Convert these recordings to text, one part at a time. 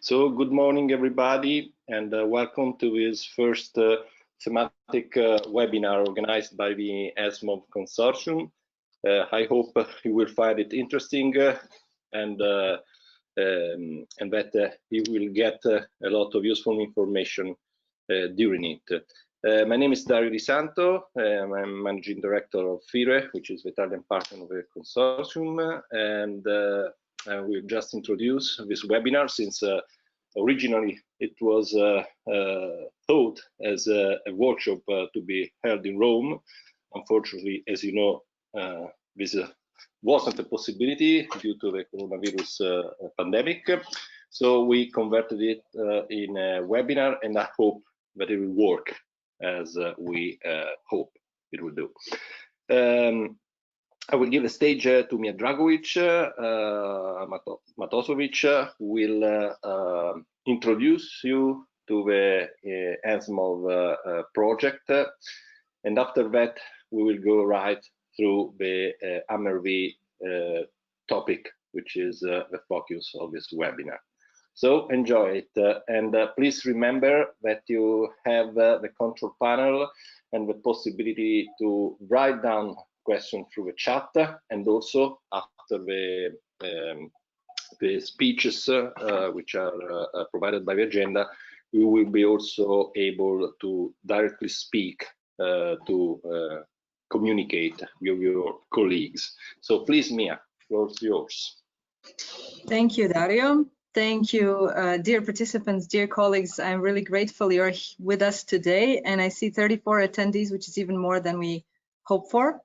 So good morning, everybody, and welcome to this first thematic webinar organized by the ENSMOV Consortium. I hope you will find it interesting and that you will get a lot of useful information during it. My name is Dario Di Santo. I'm Managing Director of FIRE, which is the Italian partner of the consortium, and I will just introduce this webinar since originally it was thought as a workshop to be held in Rome. Unfortunately, as you know, this wasn't a possibility due to the coronavirus pandemic. So we converted it in a webinar, and I hope that it will work as we hope it will do. I will give the stage to Mia Dragovic. Matosovic will introduce you to the ENSMOV project, and after that we will go right through the MRV topic, which is the focus of this webinar. So enjoy it, and please remember that you have the control panel and the possibility to write down questions through the chat, and also after the speeches which are provided by the agenda, you will be also able to directly speak to communicate with your colleagues. So please, Mia, the floor is yours. Thank you, Dario. Thank you, dear participants, dear colleagues. I'm really grateful you're with us today, and I see 34 attendees, which is even more than we hoped for.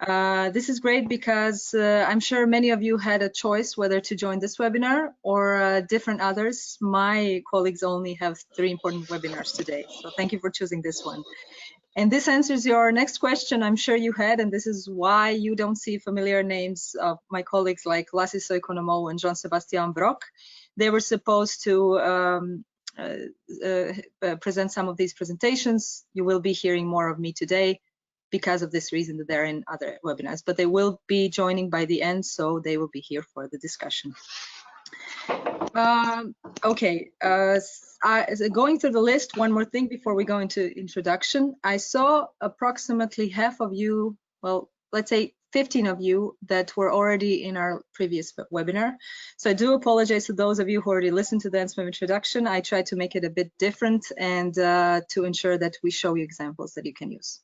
This is great because I'm sure many of you had a choice whether to join this webinar or different others. My colleagues only have 3 important webinars today, so thank you for choosing this one. And this answers your next question I'm sure you had, and this is why you don't see familiar names of my colleagues like Lassis Oikonomou and Jean-Sebastian Brock. They were supposed to present some of these presentations. You will be hearing more of me today because of this reason that they're in other webinars, but they will be joining by the end, so they will be here for the discussion. Okay, going through the list, one more thing before we go into introduction. I saw approximately half of you, well, let's say 15 of you that were already in our previous webinar. So I do apologize to those of you who already listened to the ENSMOV introduction. I tried to make it a bit different and to ensure that we show you examples that you can use.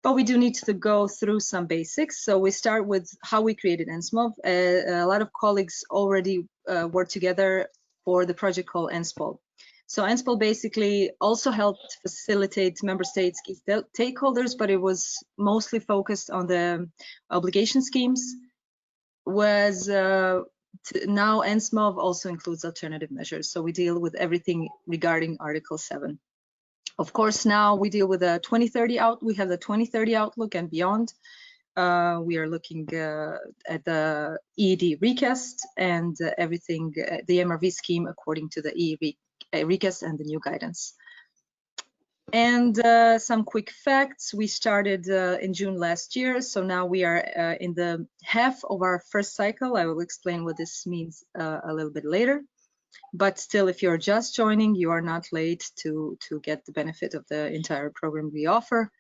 But we do need to go through some basics. So we start with how we created ENSMOV. A lot of colleagues already worked together for the project called ENSPOL. So ENSPOL basically also helped facilitate member states' key stakeholders, but it was mostly focused on the obligation schemes. Now ENSMOV also includes alternative measures. So we deal with everything regarding Article 7. Of course, now we deal with a 2030 we have the 2030 outlook and beyond. We are looking at the EED recast and everything, the MRV scheme according to the EED recast and the new guidance. And some quick facts. We started in June last year, so now we are in the half of our first cycle. I will explain what this means a little bit later. But still, if you're just joining, you are not late to get the benefit of the entire program we offer.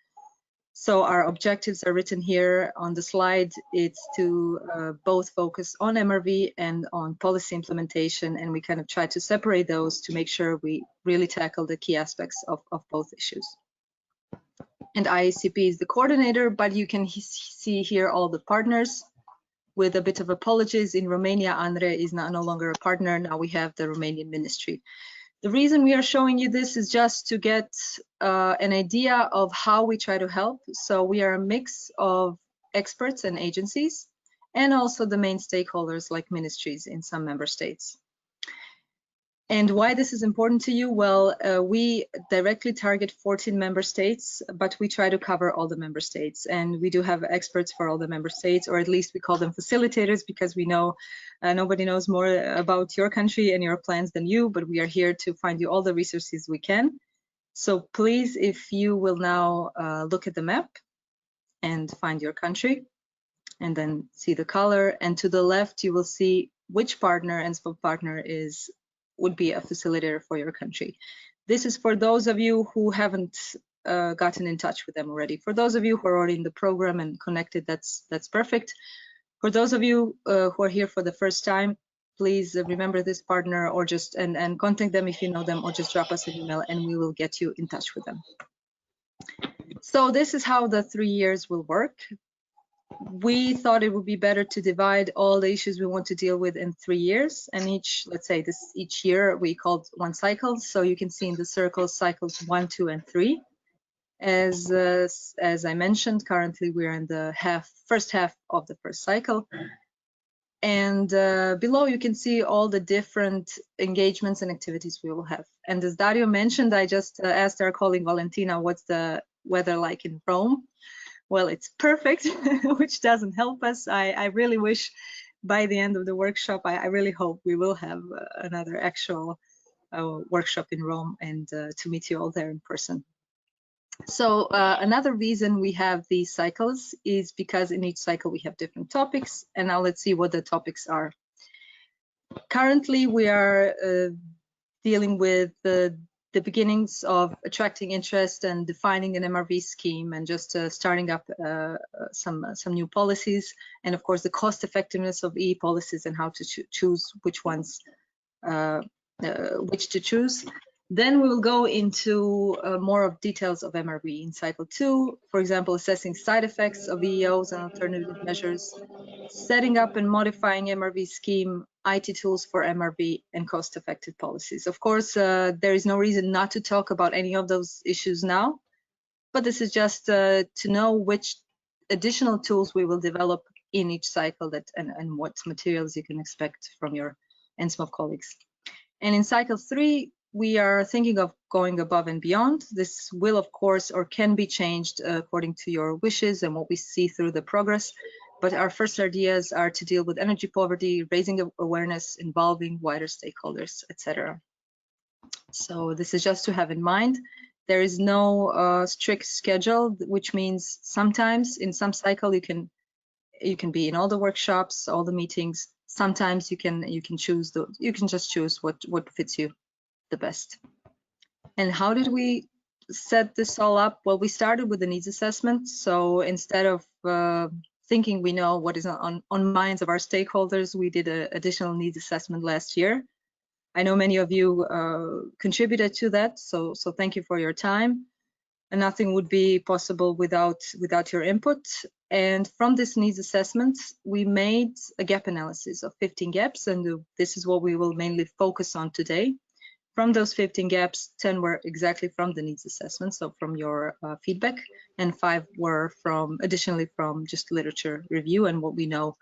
So our objectives are written here on the slide. It's to both focus on MRV and on policy implementation, and we kind of try to separate those to make sure we really tackle the key aspects of both issues. And IACP is the coordinator, but you can see here all the partners. With a bit of apologies, in Romania, Andre is no longer a partner. Now we have the Romanian ministry. The reason we are showing you this is just to get an idea of how we try to help. So we are a mix of experts and agencies, and also the main stakeholders like ministries in some member states. And why this is important to you? Well, we directly target 14 member states, but we try to cover all the member states. And we do have experts for all the member states, or at least we call them facilitators, because we know nobody knows more about your country and your plans than you, but we are here to find you all the resources we can. So please, if you will now look at the map and find your country, and then see the color. And to the left, you will see which partner, ENSMOV partner, is would be a facilitator for your country. This is for those of you who haven't gotten in touch with them already. For those of you who are already in the program and connected, that's perfect. For those of you who are here for the first time, please remember this partner, or just and contact them if you know them, or just drop us an email and we will get you in touch with them. So this is how the 3 years will work. We thought it would be better to divide all the issues we want to deal with in 3 years, and each year we called one cycle. So you can see in the circles cycles 1, 2, and 3. As I mentioned, currently we're in the first half of the first cycle. And below you can see all the different engagements and activities we will have. And as Dario mentioned, I just asked our colleague Valentina, what's the weather like in Rome? Well, it's perfect, which doesn't help us. I really wish by the end of the workshop, I really hope we will have another actual workshop in Rome, and to meet you all there in person. So another reason we have these cycles is because in each cycle we have different topics, and now let's see what the topics are. Currently we are dealing with the beginnings of attracting interest and defining an MRV scheme, and just starting up some new policies, and of course the cost effectiveness of EE policies and how to choose which ones, which to choose. Then we will go into more of details of MRV in cycle 2, for example, assessing side effects of EEOs and alternative measures, setting up and modifying MRV scheme, IT tools for MRV, and cost-effective policies. Of course, there is no reason not to talk about any of those issues now, but this is just to know which additional tools we will develop in each cycle, and what materials you can expect from your ENSMOV colleagues. And in cycle 3, we are thinking of going above and beyond. This will, of course, or can be changed according to your wishes and what we see through the progress. But our first ideas are to deal with energy poverty, raising awareness, involving wider stakeholders, etc. So this is just to have in mind. There is no strict schedule, which means sometimes in some cycle you can be in all the workshops, all the meetings. Sometimes you can just choose what fits you the best. And how did we set this all up? Well, we started with the needs assessment. So instead of thinking we know what is on minds of our stakeholders, we did an additional needs assessment last year. I know many of you contributed to that, so thank you for your time. And nothing would be possible without your input. And from this needs assessment, we made a gap analysis of 15 gaps, and this is what we will mainly focus on today. From those 15 gaps, 10 were exactly from the needs assessment, so from your feedback, and 5 were additionally from just literature review and what we know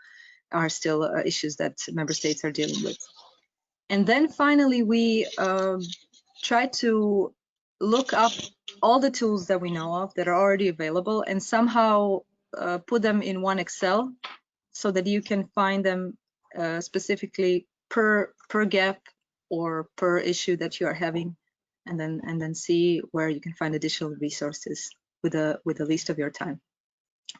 are still issues that member states are dealing with. And then finally, we tried to look up all the tools that we know of that are already available, and somehow put them in one Excel so that you can find them specifically per gap or per issue that you are having, and then see where you can find additional resources with a list of your time.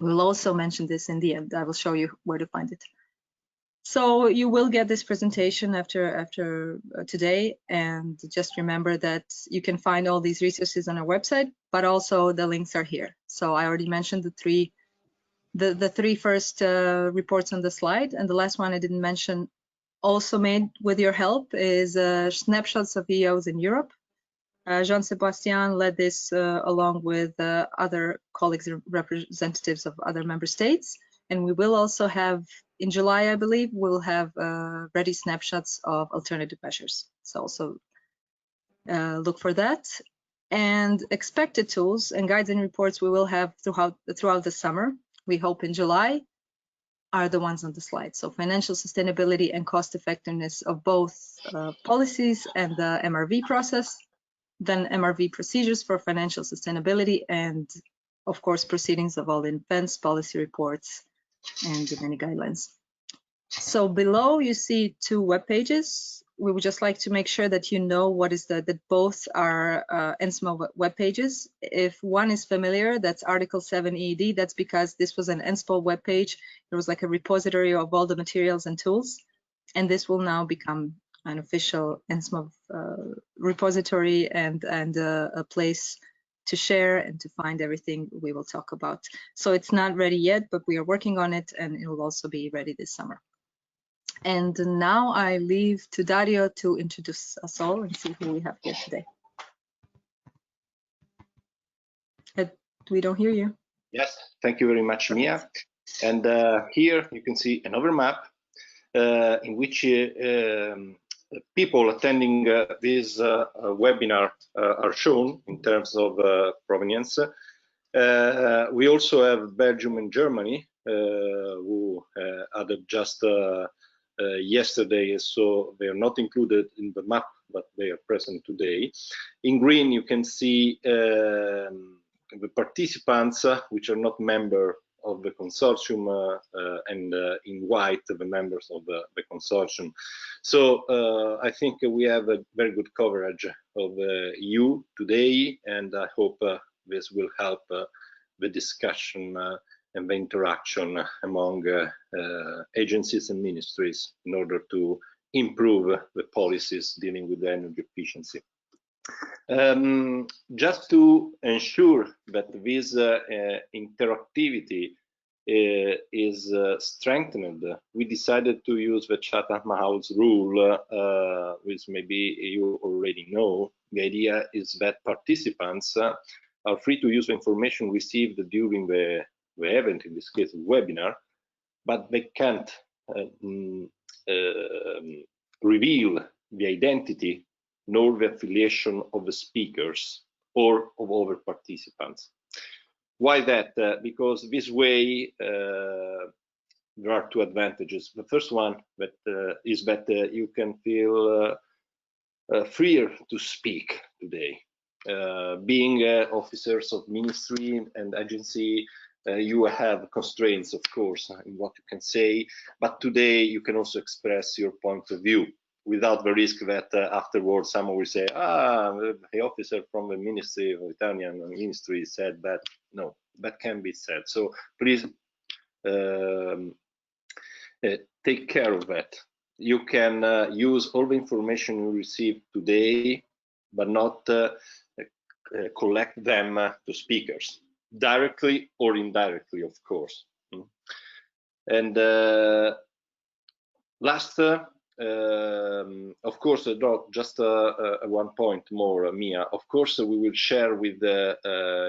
We'll also mention this in the end. I will show you where to find it. So you will get this presentation after today, and just remember that you can find all these resources on our website, but also the links are here. So I already mentioned the three first reports on the slide, and the last one I didn't mention, also made with your help, is snapshots of EOs in Europe. Jean-Sébastien led this along with other colleagues and representatives of other member states. And we will also have, in July, I believe, we'll have ready snapshots of alternative measures. So also look for that. And expected tools and guides and reports we will have throughout the summer. We hope in July are the ones on the slide. So financial sustainability and cost effectiveness of both policies and the MRV process, then MRV procedures for financial sustainability, and of course proceedings of all events, policy reports, and many guidelines. So below you see 2 web pages. We would just like to make sure that you know what is that both are ENSMOV web pages. If one is familiar, that's Article 7 EED. That's because this was an ENSMOV web page. There was like a repository of all the materials and tools, and this will now become an official ENSMOV repository and a place to share and to find everything we will talk about. So it's not ready yet, but we are working on it, and it will also be ready this summer. And now I leave to Dario to introduce us all and see who we have here today. We don't hear you. Yes, thank you very much, Mia. And here you can see another map in which people attending this webinar are shown in terms of provenience. We also have Belgium and Germany, who added just yesterday, so they are not included in the map, but they are present today. In green, you can see the participants which are not member of the consortium, and in white the members of the consortium. So I think we have a very good coverage of you today, and I hope this will help the discussion and the interaction among agencies and ministries in order to improve the policies dealing with the energy efficiency. Just to ensure that this interactivity is strengthened, we decided to use the Chatham House rule, which maybe you already know. The idea is that participants are free to use the information received during the event, in this case the webinar, but they can't reveal the identity nor the affiliation of the speakers or of other participants. Why that? Because this way there are two advantages. The first one is that you can feel freer to speak today. Being officers of ministry and agency, you have constraints, of course, in what you can say, but today you can also express your point of view without the risk that afterwards someone will say, the officer from the ministry of Italian ministry said that. No, that can be said. So please take care of that. You can use all the information you receive today, but not collect them to speakers, directly or indirectly, of course. And last, of course, just one point more, Mia. Of course, we will share with the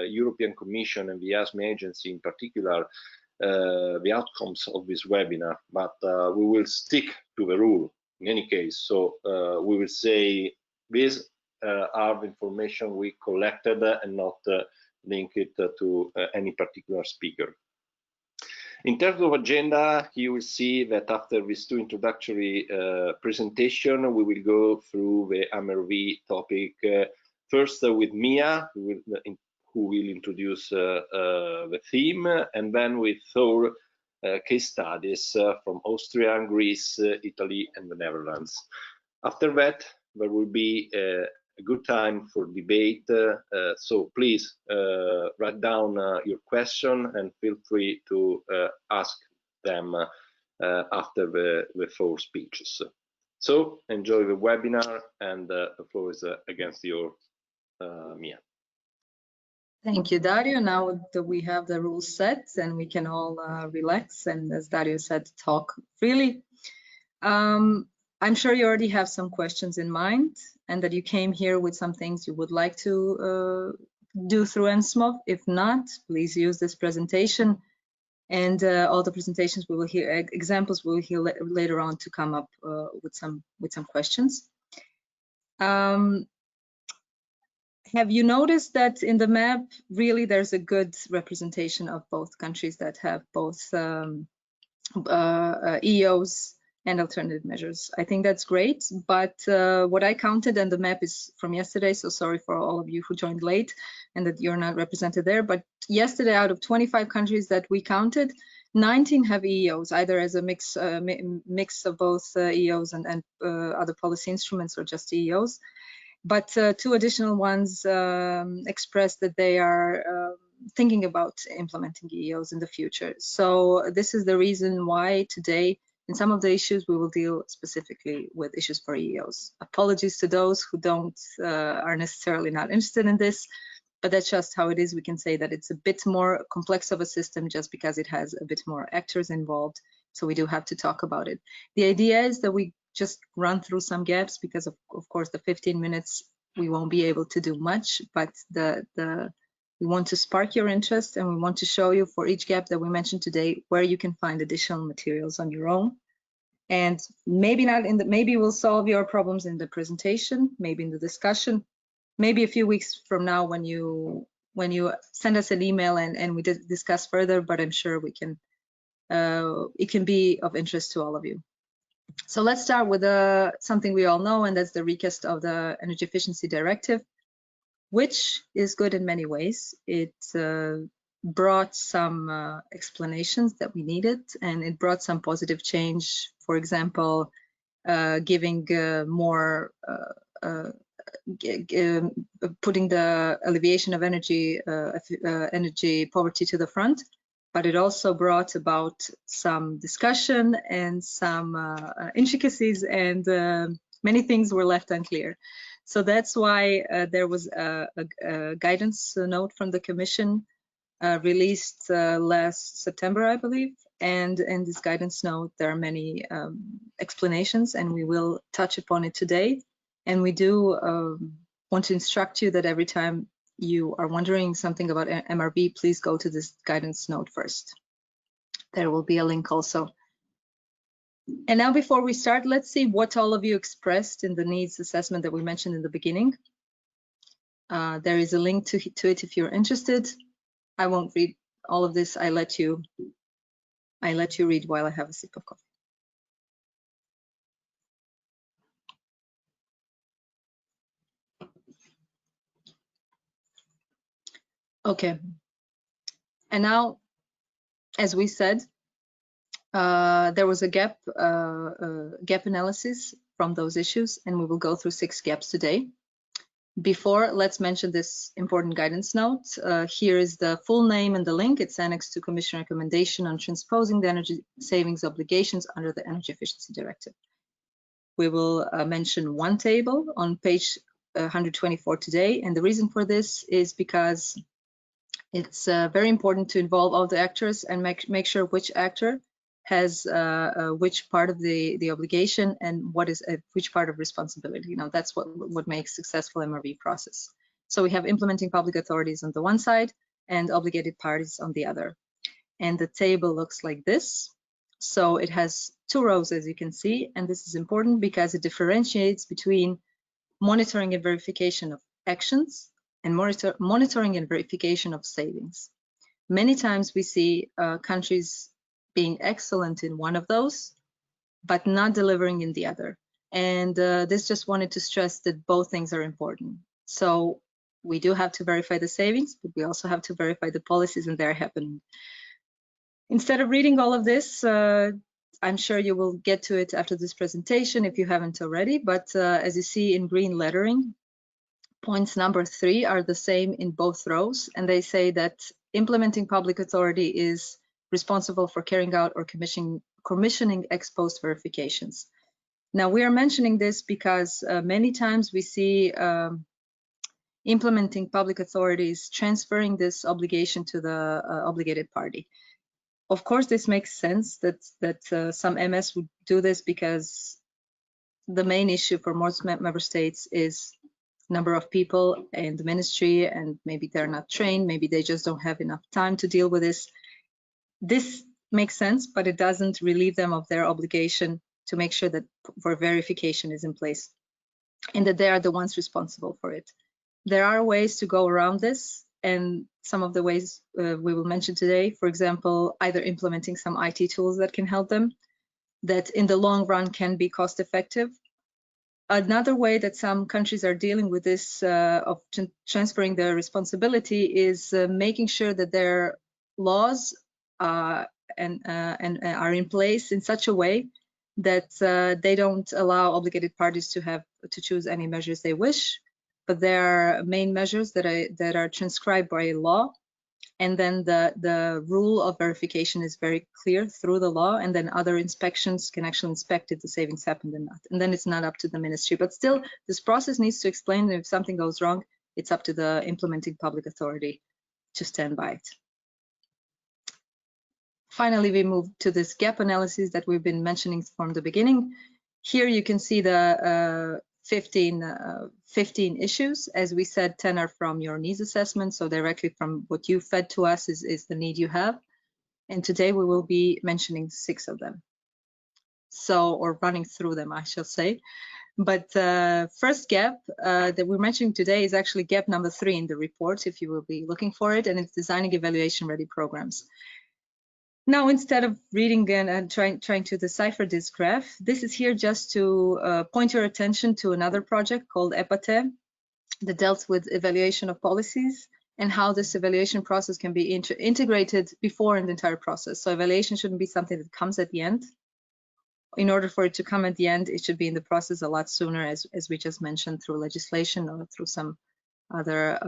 European Commission and the ESME agency in particular the outcomes of this webinar, but we will stick to the rule in any case. So we will say these are the information we collected and not link it to any particular speaker. In terms of agenda, you will see that after these two introductory presentation, we will go through the MRV topic first with Mia, who will introduce the theme, and then with Thor case studies from Austria, Greece, Italy, and the Netherlands. After that, there will be a good time for debate, so please write down your question and feel free to ask them after the four speeches. So enjoy the webinar, and the floor is against your Mia. Thank you, Dario. Now that we have the rules set, and we can all relax and, as Dario said, talk freely. I'm sure you already have some questions in mind, and that you came here with some things you would like to do through ENSMOV. If not, please use this presentation, and all the presentations we will hear, examples we will hear later on to come up with some questions. Have you noticed that in the map, really, there's a good representation of both countries that have both EOs and alternative measures? I think that's great, but what I counted, and the map is from yesterday, so sorry for all of you who joined late and that you're not represented there, but yesterday, out of 25 countries that we counted, 19 have EOs, either as a mix of both EOs and other policy instruments, or just EOs. But two additional ones expressed that they are thinking about implementing EOs in the future. So this is the reason why today, in some of the issues, we will deal specifically with issues for EEOs. Apologies to those who are necessarily not interested in this, but that's just how it is. We can say that it's a bit more complex of a system just because it has a bit more actors involved. So we do have to talk about it. The idea is that we just run through some gaps because of course the 15 minutes we won't be able to do much, but we want to spark your interest, and we want to show you for each gap that we mentioned today where you can find additional materials on your own. And maybe not in the, maybe we'll solve your problems in the presentation, maybe in the discussion, maybe a few weeks from now when you send us an email and we discuss further, but I'm sure we can, it can be of interest to all of you. So let's start with something we all know, and that's the recast of the Energy Efficiency Directive, which is good in many ways. It brought some explanations that we needed, and it brought some positive change. For example, giving more, putting the alleviation of energy poverty to the front. But it also brought about some discussion and some intricacies, and many things were left unclear. So that's why there was a guidance note from the Commission released last September, I believe. And in this guidance note, there are many explanations, and we will touch upon it today. And we do want to instruct you that every time you are wondering something about MRV, please go to this guidance note first. There will be a link also. And now before we start, let's see what all of you expressed in the needs assessment that we mentioned in the beginning. There is a link to it if you're interested. I won't read all of this. I let you read while I have a sip of coffee. Okay, and now, as we said, there was a gap analysis from those issues, and we will go through 6 gaps today. Before, let's mention this important guidance note. Here is the full name and the link. It's annexed to Commission recommendation on transposing the energy savings obligations under the Energy Efficiency Directive. We will mention one table on page 124 today, and the reason for this is because it's very important to involve all the actors and make sure which actor has which part of the obligation and what is which part of responsibility. You know, that's what makes successful MRV process. So we have implementing public authorities on the one side and obligated parties on the other. And the table looks like this. So it has 2 rows, as you can see, and this is important because it differentiates between monitoring and verification of actions and monitoring and verification of savings. Many times we see countries being excellent in one of those, but not delivering in the other. And this just wanted to stress that both things are important. So we do have to verify the savings, but we also have to verify the policies, and they're happening. Instead of reading all of this, I'm sure you will get to it after this presentation if you haven't already, but as you see in green lettering, points number 3 are the same in both rows, and they say that implementing public authority is responsible for carrying out or commissioning ex post verifications. Now, we are mentioning this because many times we see implementing public authorities transferring this obligation to the obligated party. Of course, this makes sense that some MS would do this because the main issue for most member states is number of people in the ministry, and maybe they're not trained, maybe they just don't have enough time to deal with this. This makes sense, but it doesn't relieve them of their obligation to make sure that for verification is in place and that they are the ones responsible for it. There are ways to go around this, and some of the ways we will mention today, for example, either implementing some IT tools that can help them, that in the long run can be cost effective. Another way that some countries are dealing with this of transferring their responsibility is making sure that their laws are in place in such a way that they don't allow obligated parties to choose any measures they wish, but there are main measures that are transcribed by law, And then the rule of verification is very clear through the law, and then other inspections can actually inspect if the savings happened or not. And then it's not up to the ministry. But still, this process needs to explain that if something goes wrong, it's up to the implementing public authority to stand by it. Finally, we move to this gap analysis that we've been mentioning from the beginning. Here you can see the 15 issues. As we said, 10 are from your needs assessment, so directly from what you fed to us is the need you have. And today we will be mentioning 6 of them. So, or running through them, I shall say. But first gap that we're mentioning today is actually gap number 3 in the report, if you will be looking for it, and it's designing evaluation ready programs. Now, instead of reading and trying to decipher this graph, this is here just to point your attention to another project called EPATE that dealt with evaluation of policies and how this evaluation process can be integrated before in the entire process. So evaluation shouldn't be something that comes at the end. In order for it to come at the end, it should be in the process a lot sooner, as we just mentioned, through legislation or through some other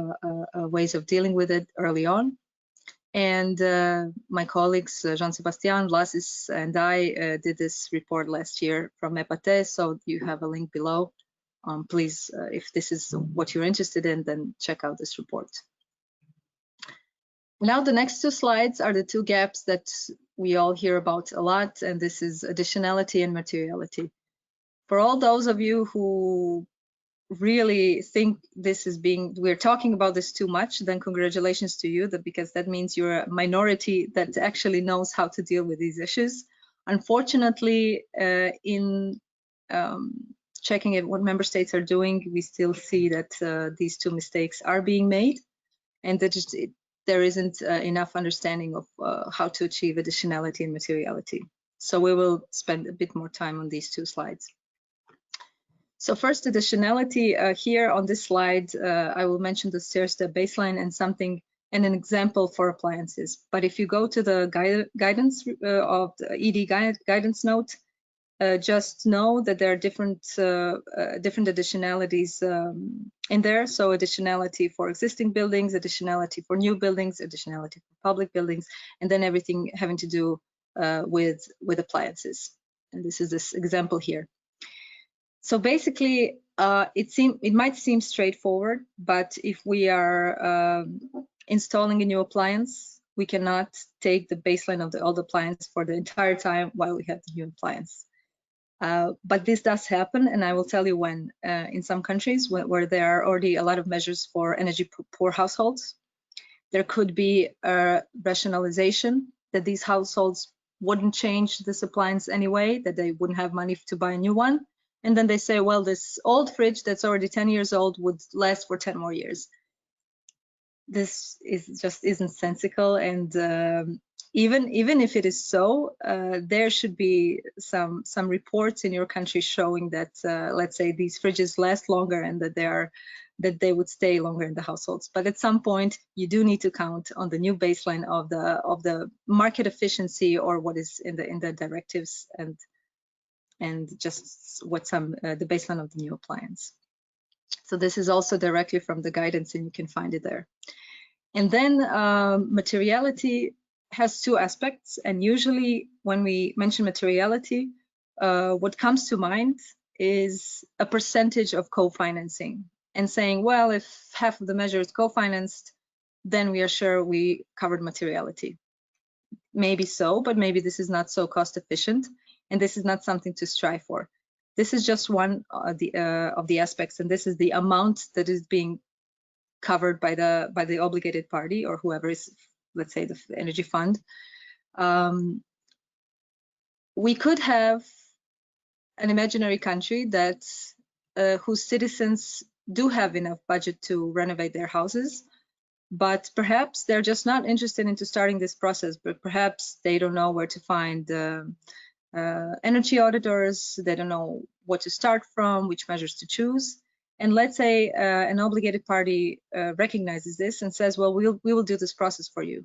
ways of dealing with it early on. And my colleagues, Jean-Sébastien, Vlasis, and I did this report last year from EPATE, so you have a link below. Please, if this is what you're interested in, then check out this report. Now, the next 2 slides are the 2 gaps that we all hear about a lot, and this is additionality and materiality. For all those of you who really think this is we're talking about this too much, then congratulations to you, because that means you're a minority that actually knows how to deal with these issues. Unfortunately, in checking at what member states are doing, we still see that these 2 mistakes are being made, and that there isn't enough understanding of how to achieve additionality and materiality. So we will spend a bit more time on these 2 slides. So first, additionality. Here on this slide, I will mention the stair-step baseline and an example for appliances. But if you go to the guidance of the ED guidance note, just know that there are different additionalities in there. So additionality for existing buildings, additionality for new buildings, additionality for public buildings, and then everything having to do with appliances. And this is this example here. So basically, it might seem straightforward, but if we are installing a new appliance, we cannot take the baseline of the old appliance for the entire time while we have the new appliance. But this does happen, and I will tell you when. In some countries where there are already a lot of measures for energy poor households, there could be a rationalization that these households wouldn't change this appliance anyway, that they wouldn't have money to buy a new one. And then they say, well, this old fridge that's already 10 years old would last for 10 more years. This just isn't sensical, and even if it is so, there should be some reports in your country showing that, let's say, these fridges last longer and that they would stay longer in the households. But at some point, you do need to count on the new baseline of the market efficiency, or what is in the directives, and just what's the baseline of the new appliance. So this is also directly from the guidance, and you can find it there. And then materiality has 2 aspects, and usually when we mention materiality, what comes to mind is a percentage of co-financing, and saying, well, if half of the measure is co-financed, then we are sure we covered materiality. Maybe so, but maybe this is not so cost efficient, and this is not something to strive for. This is just one of the aspects, and this is the amount that is being covered by the obligated party, or whoever is, let's say, the energy fund. We could have an imaginary country that whose citizens do have enough budget to renovate their houses, but perhaps they're just not interested into starting this process, but perhaps they don't know where to find energy auditors, they don't know what to start from, which measures to choose. And let's say an obligated party recognizes this and says, well, we will do this process for you.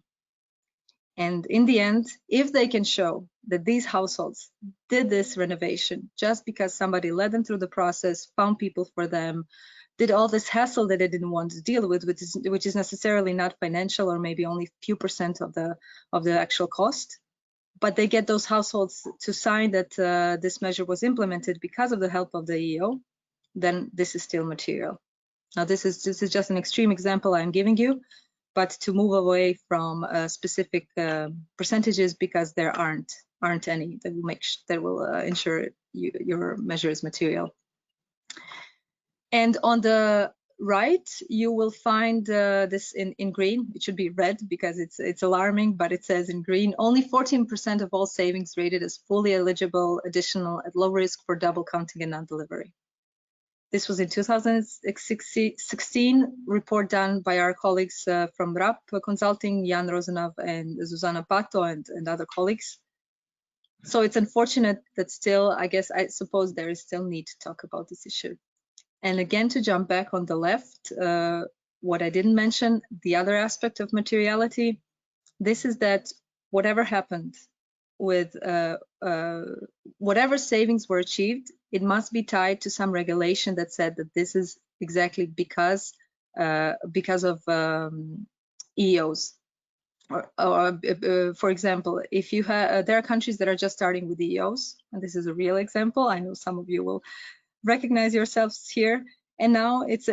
And in the end, if they can show that these households did this renovation just because somebody led them through the process, found people for them, did all this hassle that they didn't want to deal with, which is necessarily not financial, or maybe only a few percent of the actual cost. But they get those households to sign that this measure was implemented because of the help of the EO, then this is still material. Now, this is just an extreme example I'm giving you, but to move away from specific percentages, because there aren't any that will ensure your measure is material. And on the right, you will find this in green. It should be red because it's alarming, but it says in green, only 14% of all savings rated as fully eligible, additional, at low risk for double counting and non-delivery. This was in 2016 report done by our colleagues from RAP Consulting, Jan Rozenov and Zuzana Pato and other colleagues. So it's unfortunate that still, I suppose there is still need to talk about this issue. And again, to jump back on the left, what I didn't mention, the other aspect of materiality, this is that whatever happened with whatever savings were achieved, it must be tied to some regulation that said that this is exactly because of EOs. For example, if you have, there are countries that are just starting with EOs, and this is a real example. I know some of you will recognize yourselves here. And now it's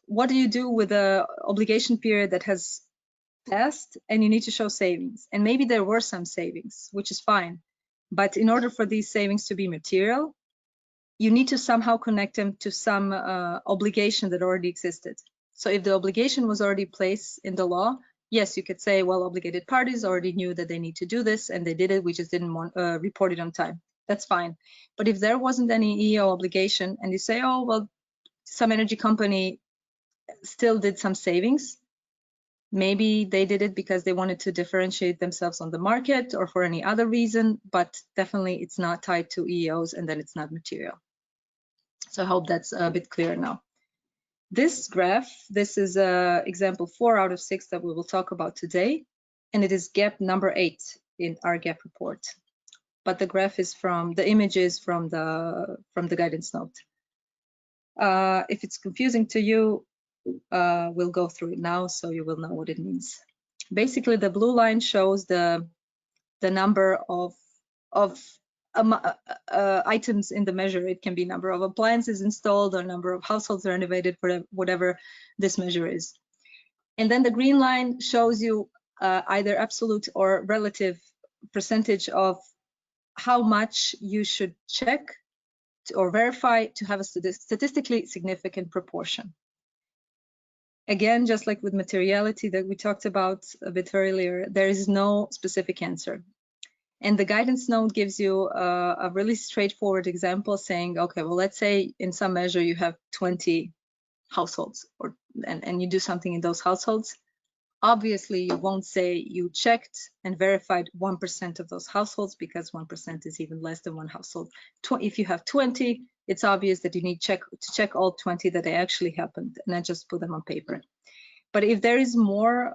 what do you do with a obligation period that has passed and you need to show savings? And maybe there were some savings, which is fine. But in order for these savings to be material, you need to somehow connect them to some obligation that already existed. So if the obligation was already placed in the law, yes, you could say, well, obligated parties already knew that they need to do this and they did it, we just didn't report it on time. That's fine. But if there wasn't any EO obligation and you say, oh, well, some energy company still did some savings, maybe they did it because they wanted to differentiate themselves on the market or for any other reason, but definitely it's not tied to EOs and then it's not material. So I hope that's a bit clearer now. This graph, this is example 4 out of 6 that we will talk about today, and it is gap number 8 in our gap report. But the graph is from the images from the guidance note. If it's confusing to you, we'll go through it now so you will know what it means. Basically, the blue line shows the number of items in the measure. It can be number of appliances installed or number of households renovated, for whatever this measure is. And then the green line shows you either absolute or relative percentage of how much you should check or verify to have a statistically significant proportion. Again, just like with materiality that we talked about a bit earlier, there is no specific answer. And the guidance note gives you a really straightforward example saying, okay, well, let's say in some measure you have 20 households and you do something in those households. Obviously, you won't say you checked and verified 1% of those households, because 1% is even less than one household. If you have 20, it's obvious that you need to check all 20 that they actually happened and not just put them on paper. But if there is more,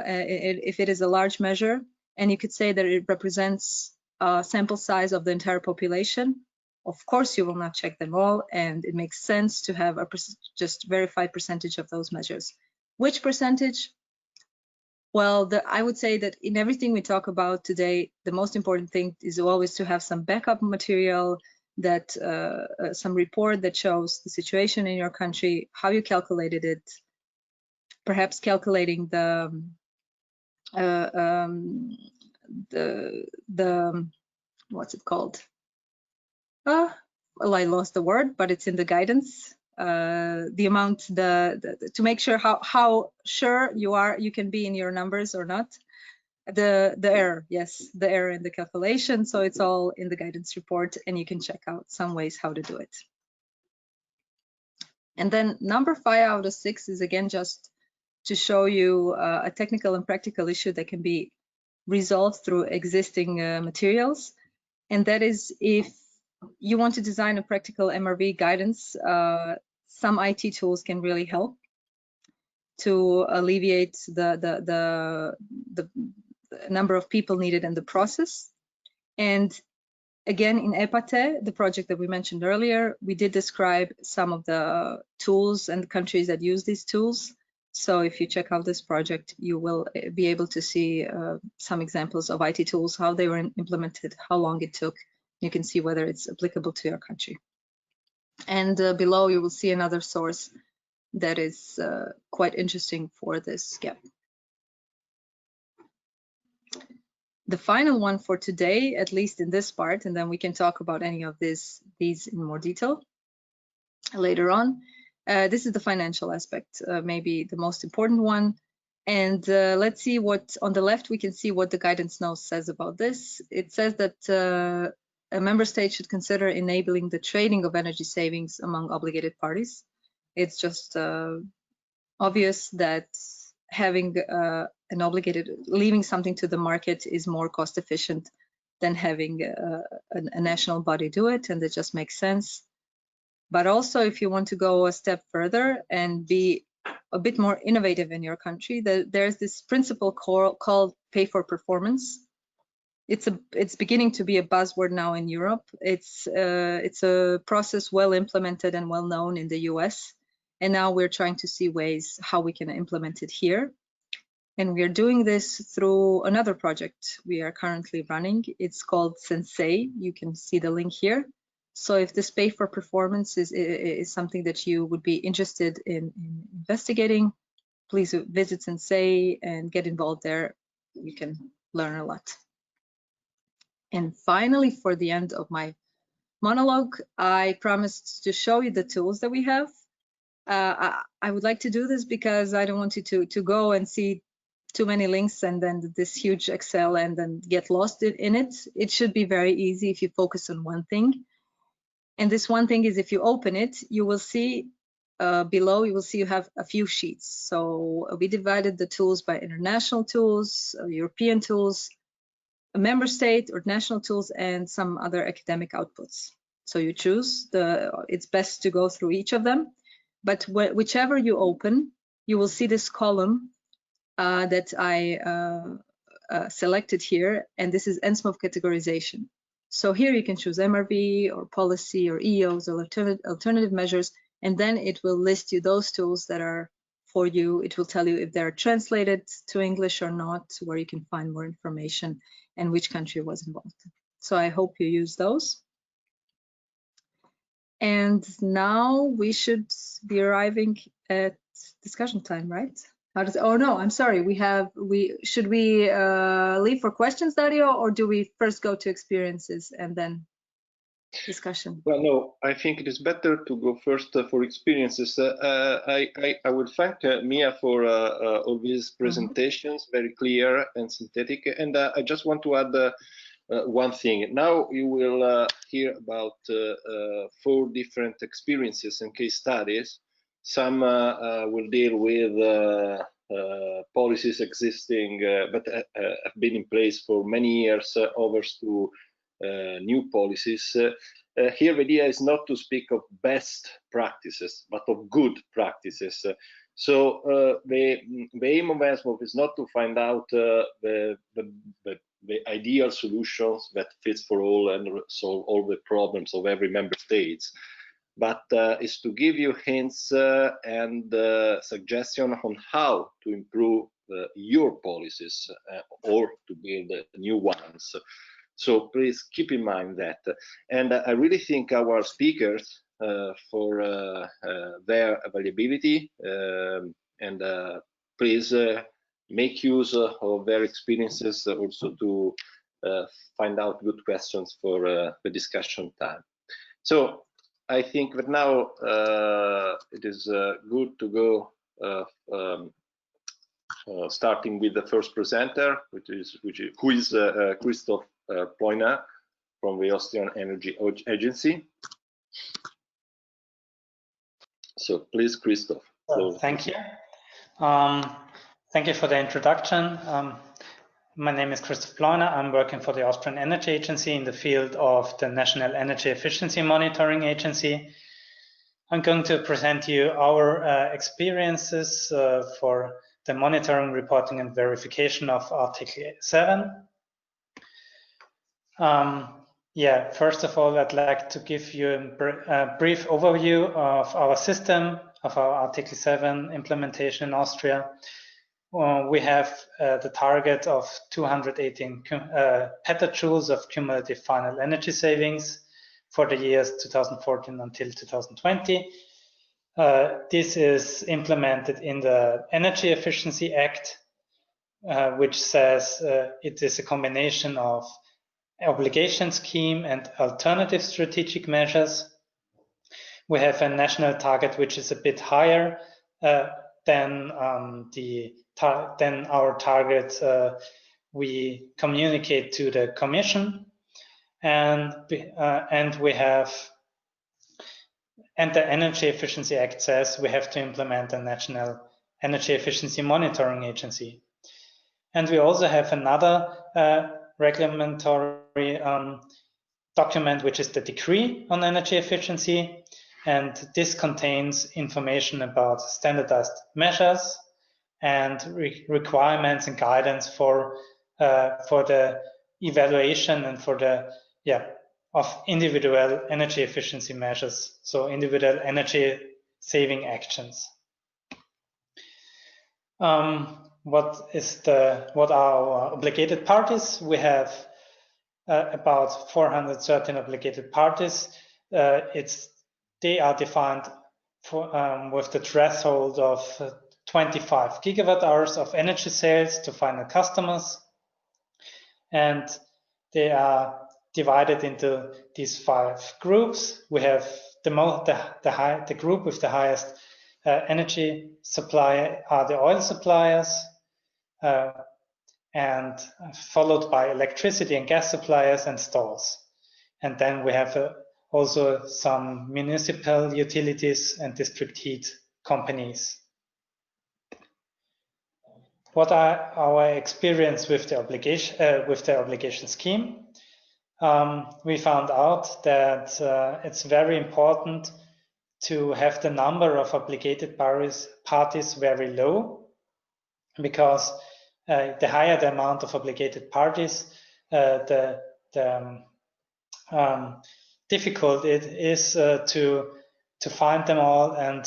if it is a large measure, and you could say that it represents a sample size of the entire population, of course you will not check them all, and it makes sense to have a just verified percentage of those measures. Which percentage? Well, I would say that in everything we talk about today, the most important thing is always to have some backup material, that some report that shows the situation in your country, how you calculated it, perhaps calculating the what's it called? Well, I lost the word, but it's in the guidance. The amount, to make sure how sure you can be in your numbers or not. The error, yes, the error in the calculation. So it's all in the guidance report, and you can check out some ways how to do it. And then number 5 out of 6 is again just to show you a technical and practical issue that can be resolved through existing materials. And that is, if you want to design a practical MRV guidance, some IT tools can really help to alleviate the number of people needed in the process. And Again, in EPATE, the project that we mentioned earlier, we did describe some of the tools and countries that use these tools. So if you check out this project, you will be able to see some examples of IT tools, how they were implemented, how long it took. You can see whether it's applicable to your country. And below, you will see another source that is quite interesting for this gap. The final one for today, at least in this part, and then we can talk about any of these in more detail later on. This is the financial aspect, maybe the most important one. And let's see what, on the left, we can see what the guidance note says about this. It says that a member state should consider enabling the trading of energy savings among obligated parties. It's just obvious that having an obligated, leaving something to the market is more cost efficient than having a national body do it, and it just makes sense. But also, if you want to go a step further and be a bit more innovative in your country, there's this principle called pay for performance. It's beginning to be a buzzword now in Europe. It's a process well implemented and well known in the US. And now we're trying to see ways how we can implement it here. And we are doing this through another project we are currently running. It's called Sensei. You can see the link here. So if this pay for performance is something that you would be interested in investigating, please visit Sensei and get involved there. You can learn a lot. And finally, for the end of my monologue, I promised to show you the tools that we have. I would like to do this because I don't want you to go and see too many links and then this huge Excel and then get lost in it. It should be very easy if you focus on one thing. And this one thing is, if you open it, you will see below, you will see you have a few sheets. So we divided the tools by international tools, European tools, a member state or national tools, and some other academic outputs. So you choose, it's best to go through each of them. But whichever you open, you will see this column that I selected here, and this is ENSMOV categorization. So here you can choose MRV or policy or EOs or alternative measures, and then it will list you those tools that are for you. It will tell you if they're translated to English or not, where you can find more information and which country was involved. So I hope you use those. And now we should be arriving at discussion time, right? Oh no, I'm sorry. Should we leave for questions, Dario, or do we first go to experiences and then discussion? Well, no, I think it is better to go first for experiences. I will thank Mia for all these presentations, very clear and synthetic. And I just want to add one thing. Now you will hear about 4 different experiences and case studies. Some will deal with policies existing but have been in place for many years, others to new policies. Here the idea is not to speak of best practices, but of good practices. So the aim of ENSMOV is not to find out the ideal solutions that fits for all and solve all the problems of every member states, but is to give you hints and suggestions on how to improve your policies or to build new ones. So please keep in mind that. And I really thank our speakers for their availability, and please make use of their experiences also to find out good questions for the discussion time. So I think that now it is good to go starting with the first presenter, who is Christoph Pleuner from the Austrian Energy Agency. So please, Christoph. Thank you. Thank you for the introduction. My name is Christoph Pleuner. I'm working for the Austrian Energy Agency in the field of the National Energy Efficiency Monitoring Agency. I'm going to present you our experiences for the monitoring, reporting, and verification of Article 7. Yeah, first of all, I'd like to give you a brief overview of our system, of our Article 7 implementation in Austria. We have the target of 218 petajoules of cumulative final energy savings for the years 2014 until 2020. This is implemented in the Energy Efficiency Act, which says it is a combination of obligation scheme and alternative strategic measures. We have a national target which is a bit higher than our target we communicate to the Commission, and the Energy Efficiency Act says we have to implement a national energy efficiency monitoring agency. And we also have another regulatory document, which is the decree on energy efficiency, and this contains information about standardized measures and requirements and guidance for the evaluation and for the of individual energy efficiency measures, so individual energy saving actions. What are our obligated parties? We have about 413 obligated parties. They are defined with the threshold of 25 gigawatt hours of energy sales to final customers, and they are divided into these 5 groups. We have the group with the highest energy supply are the oil suppliers, and followed by electricity and gas suppliers and stores. And then we have also some municipal utilities and district heat companies. What are our experience with the obligation scheme? We found out that it's very important to have the number of obligated parties very low, because the higher the amount of obligated parties, the difficult it is to find them all, and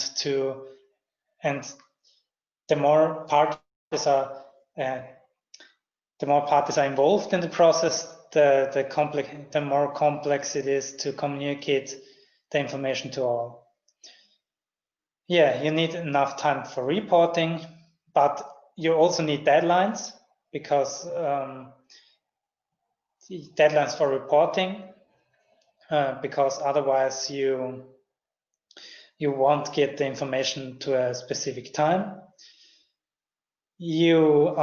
the more parties are involved in the process, the more complex it is to communicate the information to all. Yeah, you need enough time for reporting, but you also need deadlines, because deadlines for reporting, because otherwise you won't get the information to a specific time. You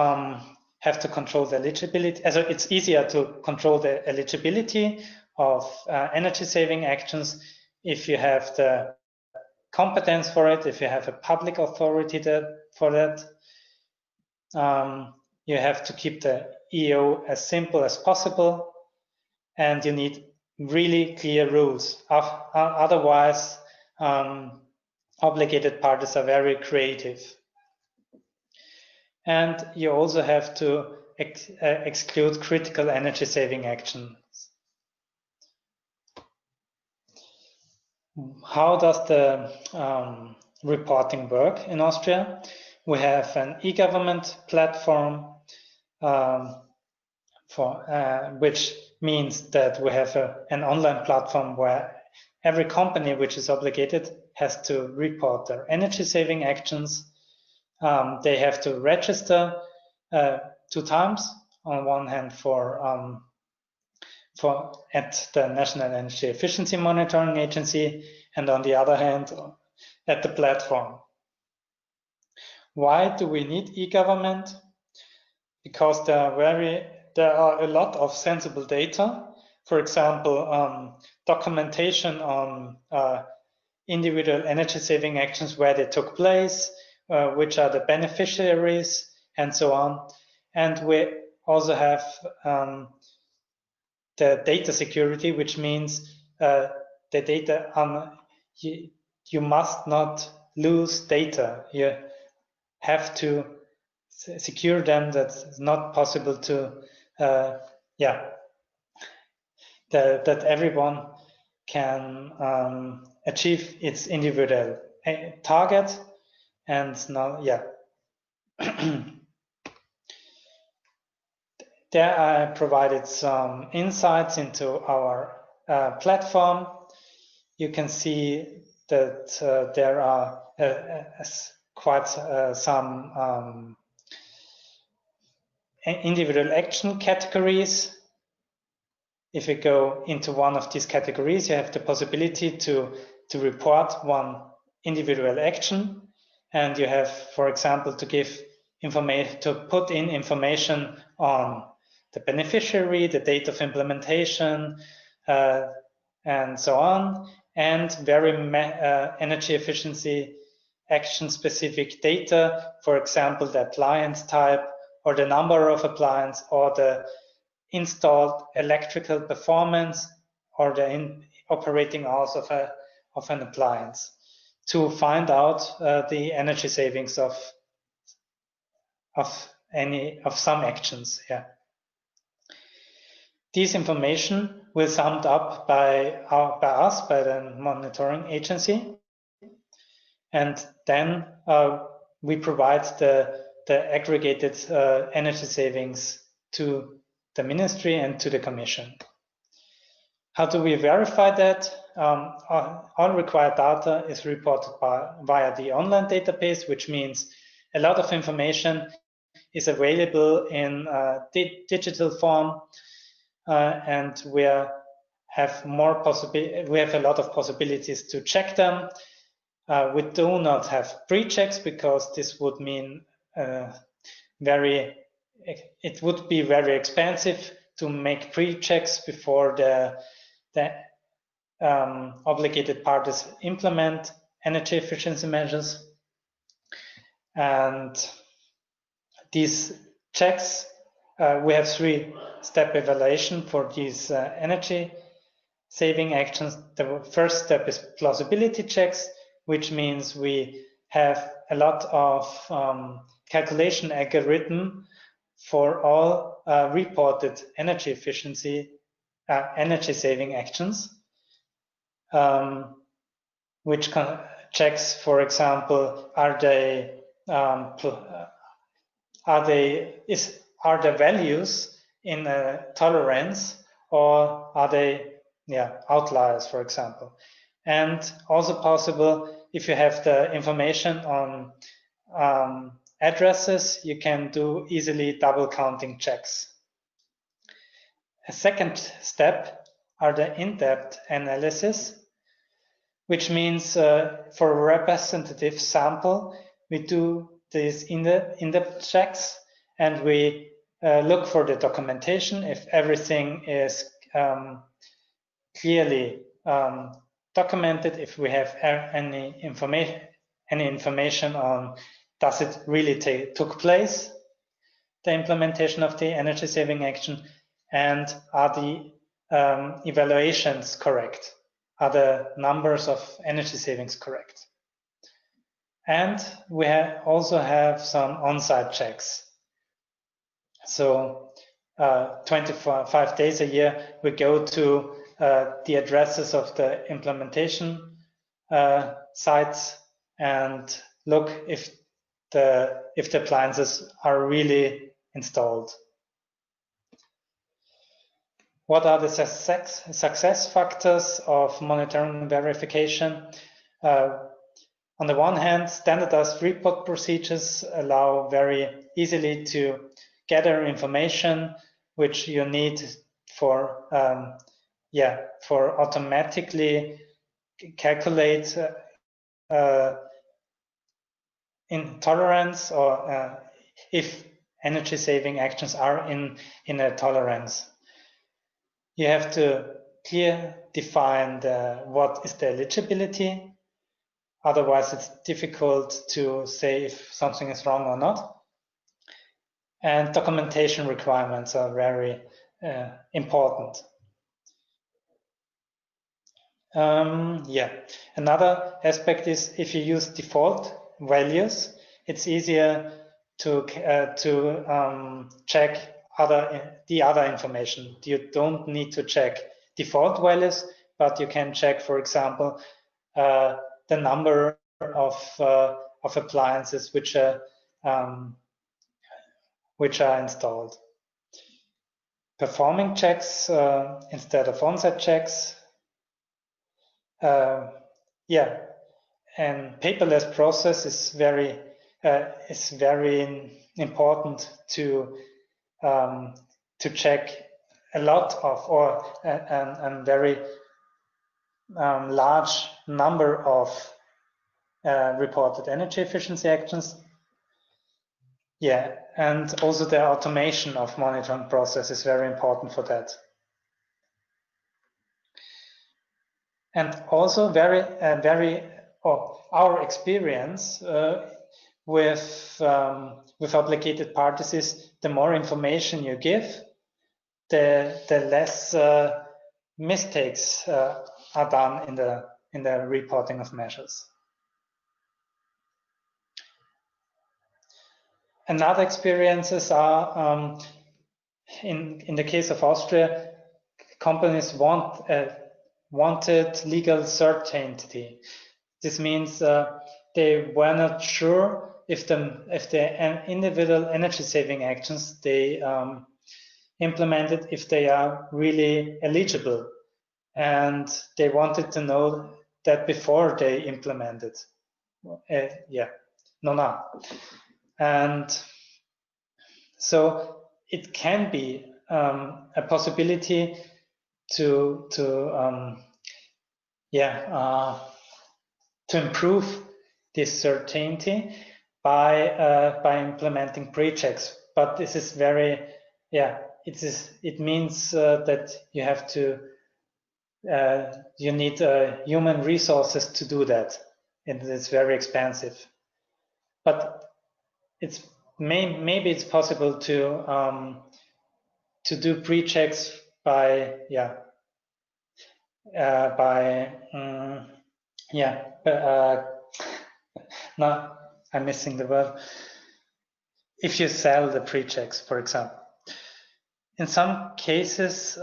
have to control the eligibility. So it's easier to control the eligibility of energy saving actions if you have the competence for it, if you have a public authority for that. You have to keep the EO as simple as possible, and you need really clear rules. Otherwise, obligated parties are very creative. And you also have to exclude critical energy saving actions. How does the reporting work in Austria? We have an e-government platform, which means that we have an online platform where every company which is obligated has to report their energy saving actions. They have to register 2 times. On one hand at the National Energy Efficiency Monitoring Agency, and on the other hand at the platform. Why do we need e-government? Because there are a lot of sensible data. For example, documentation on individual energy saving actions, where they took place, which are the beneficiaries, and so on. And we also have the data security, which means the data, you must not lose data. You have to secure them. That's not possible to that everyone can achieve its individual target. And now, yeah. There I provided some insights into our platform. You can see that there are quite some individual action categories. If you go into one of these categories, you have the possibility to report one individual action, and you have, for example, to give information, to put in information on the beneficiary, the date of implementation, and so on, and very energy efficiency action specific data, for example, the appliance type or the number of appliance or the installed electrical performance or the operating hours of an appliance, to find out the energy savings of some actions. Yeah. This information will summed up by us, by the monitoring agency, and then we provide the aggregated energy savings to the ministry and to the Commission. How do we verify that? All required data is reported via the online database, which means a lot of information is available in digital form, and we have a lot of possibilities to check them. We do not have pre-checks because this would mean it would be very expensive to make pre-checks before the obligated parties implement energy efficiency measures. And these checks, we have 3-step evaluation for these energy saving actions. The first step is plausibility checks, which means we have a lot of calculation algorithm for all reported energy efficiency, energy saving actions, which checks, for example, are the values in a tolerance, or are they outliers, for example. And also possible, if you have the information on addresses, you can do easily double counting checks. A second step are the in-depth analysis, which means for a representative sample, we do these in-depth checks, and we look for the documentation. If everything is clearly documented, if we have any information on does it really took place, the implementation of the energy saving action, and are the evaluations correct? Are the numbers of energy savings correct? And we also have some on-site checks. So 25 days a year, we go to the addresses of the implementation sites and look if the appliances are really installed. What are the success factors of monitoring and verification? On the one hand, standardized report procedures allow very easily to gather information which you need for automatically calculate intolerance, or if energy saving actions are in a tolerance. You have to define what is the eligibility. Otherwise, it's difficult to say if something is wrong or not. And documentation requirements are very important. Another aspect is if you use default values, it's easier to check the other information. You don't need to check default values, but you can check, for example, the number of appliances which are installed. Performing checks instead of on-site checks. Yeah, and paperless process is very important to check a lot of or a very large number of reported energy efficiency actions. Yeah, and also the automation of monitoring process is very important for that. And also our experience with obligated parties is the more information you give, the less mistakes are done in the reporting of measures. Another experiences are in the case of Austria, companies wanted legal certainty. This means they were not sure if the individual energy saving actions they implemented, if they are really eligible, and they wanted to know that before they implemented. And so it can be a possibility to improve this certainty by implementing pre-checks. But this is very, it means that you have to you need human resources to do that, and it's very expensive. But it's maybe it's possible to do pre-checks by no, I'm missing the word. If you sell the pre-checks, for example. In some cases,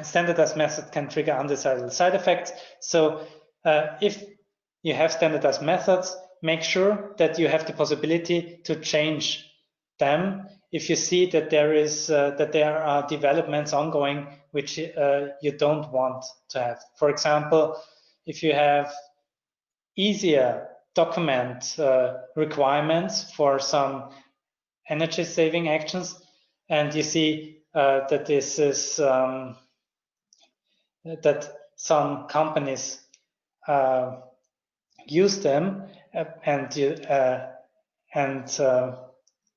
standardized method can trigger undesirable side effects. So if you have standardized methods, make sure that you have the possibility to change them if you see that there are developments ongoing which you don't want to have. For example, if you have easier document requirements for some energy saving actions, and you see that this is that some companies use them and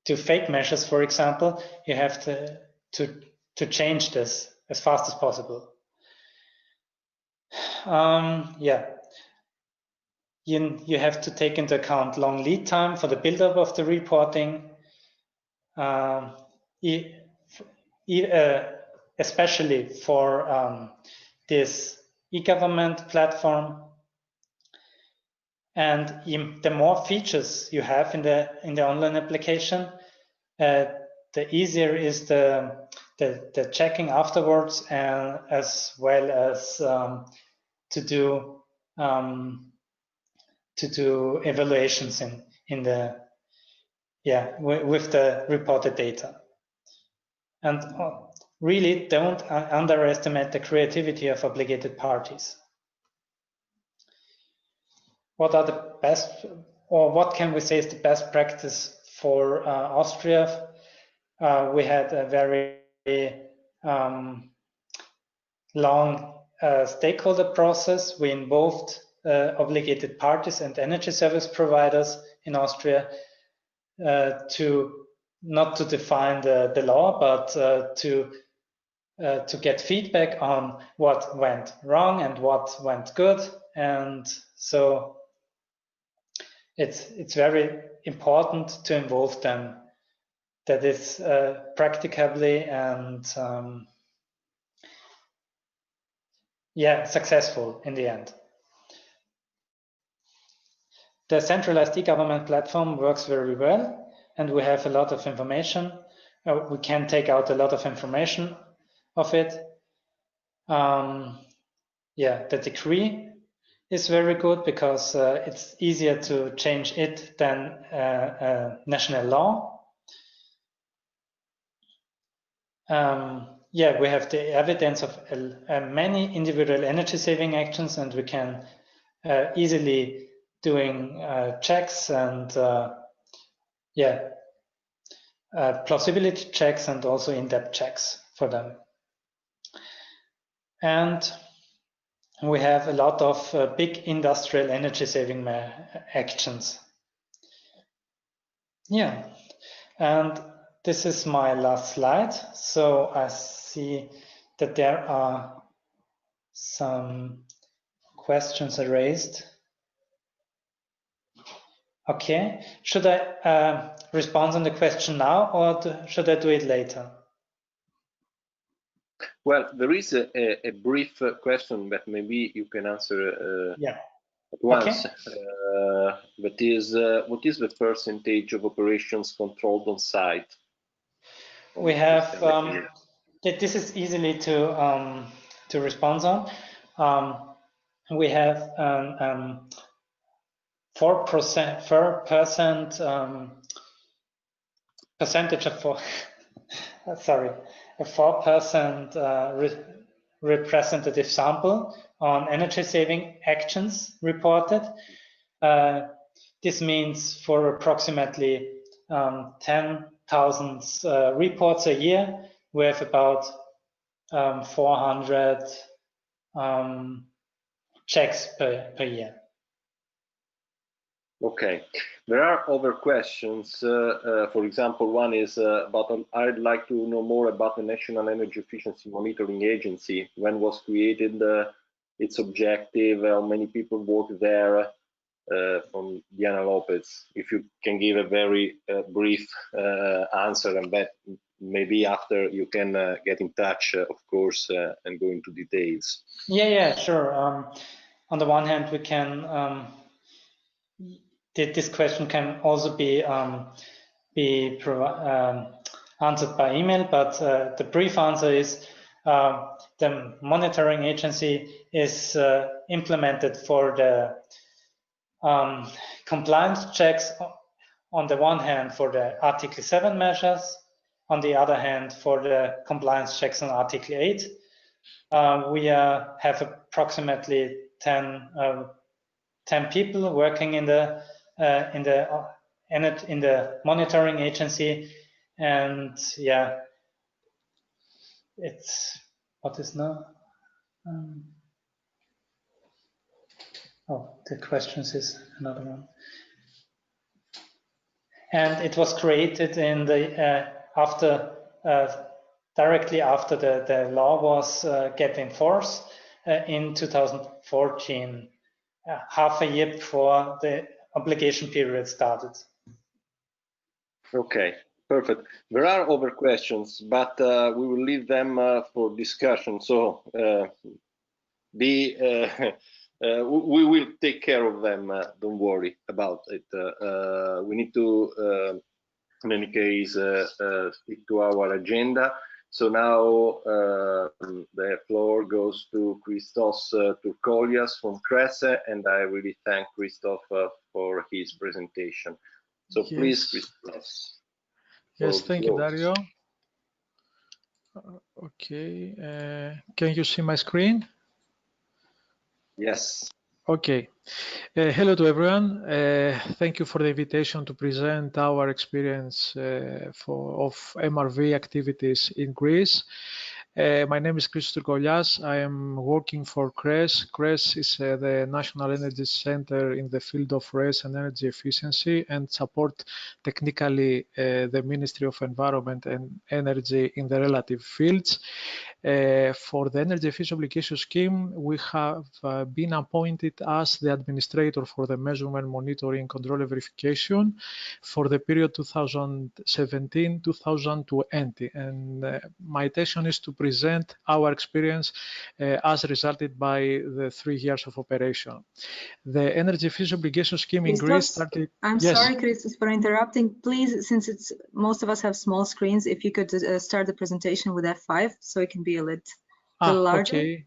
to fake measures, for example, you have to change this as fast as possible. You have to take into account long lead time for the buildup of the reporting, especially for this e-government platform. And the more features you have in the online application, the easier is the checking afterwards, and as well as to do evaluations in the with the reported data. And really don't underestimate the creativity of obligated parties. What are the best, or what can we say is the best practice for Austria? We had a very long stakeholder process. We involved obligated parties and energy service providers in Austria not to define the law, but to get feedback on what went wrong and what went good. And so it's very important to involve them, that is practicably and successful in the end. The centralized e-government platform works very well, and we have a lot of information. We can take out a lot of information of it. Yeah, the decree is very good because it's easier to change it than national law. Yeah, we have the evidence of many individual energy saving actions, and we can easily doing checks and yeah, plausibility checks and also in-depth checks for them. And we have a lot of big industrial energy saving actions. Yeah, and this is my last slide. So I see that there are some questions raised. Okay, should I respond on the question now, or should I do it later? Well, there is a brief question that maybe you can answer yeah. at once. Okay. That is, what is the percentage of operations controlled on site? We have, this is easily to respond on. We have 4% percentage of sorry, a 4% representative sample on energy saving actions reported. This means for approximately 10,000 reports a year, we have about 400 checks per year. Okay, there are other questions. For example, one is about, I'd like to know more about the National Energy Efficiency Monitoring Agency. When was created, its objective, how many people work there, from Diana Lopez. If you can give a very brief answer, and that maybe after you can get in touch, of course, and go into details. Yeah, sure. On the one hand, we can this question can also be answered by email, but the brief answer is the monitoring agency is implemented for the compliance checks, on the one hand for the Article 7 measures, on the other hand for the compliance checks on Article 8. We have approximately 10 people working in the monitoring agency, and yeah, it's what is now. Oh, the questions is another one, and it was created in the directly after the law was get in force in 2014. Half a year before the obligation period started. Okay, perfect. There are other questions, but we will leave them for discussion. So we will take care of them. Don't worry about it. We need to, in any case, stick to our agenda. So now the floor goes to Christos Turkolias from Cresse, and I really thank Christoph for his presentation. So yes. Please, Christos. Yes, thank you, Dario. Okay, can you see my screen? Yes. Okay. Hello to everyone. Thank you for the invitation to present our experience of MRV activities in Greece. My name is Christos Turkolias. I am working for CRES. CRES is the National Energy Center in the field of RES and energy efficiency, and support technically the Ministry of Environment and Energy in the relative fields. For the Energy Efficiency Obligation Scheme, we have been appointed as the administrator for the measurement, monitoring, control, and verification for the period 2017-2020. And my intention is to present our experience as resulted by the 3 years of operation. The Energy Efficiency Obligation Scheme in Greece started... I'm sorry, Christos, for interrupting. Please, since most of us have small screens, if you could start the presentation with F5 so it can be be a little larger. Okay.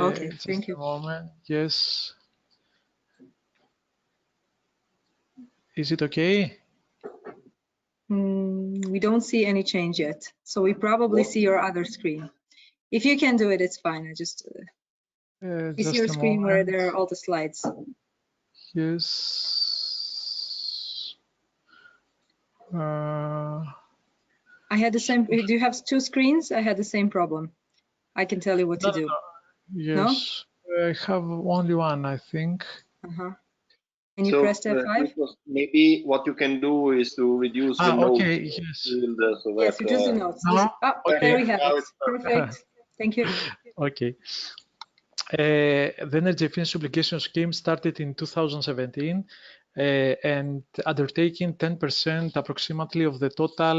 Okay, Just thank you. a moment. Yes. Is it okay? We don't see any change yet. So we probably see your other screen. If you can do it, it's fine. I just we see your Just a screen where moment. there are all the slides. Yes. I had the same. Do you have two screens? I had the same problem. I can tell you what to do. Yes. I have only one, I think. And you So, pressed F5? maybe what you can do is to reduce the notes. Okay, yes. Field, so Yes, that, reduce the notes. No? Okay. There we have now it. it's perfect. Perfect. Thank you. Okay. The energy efficiency obligation scheme started in 2017 and undertaking 10% approximately of the total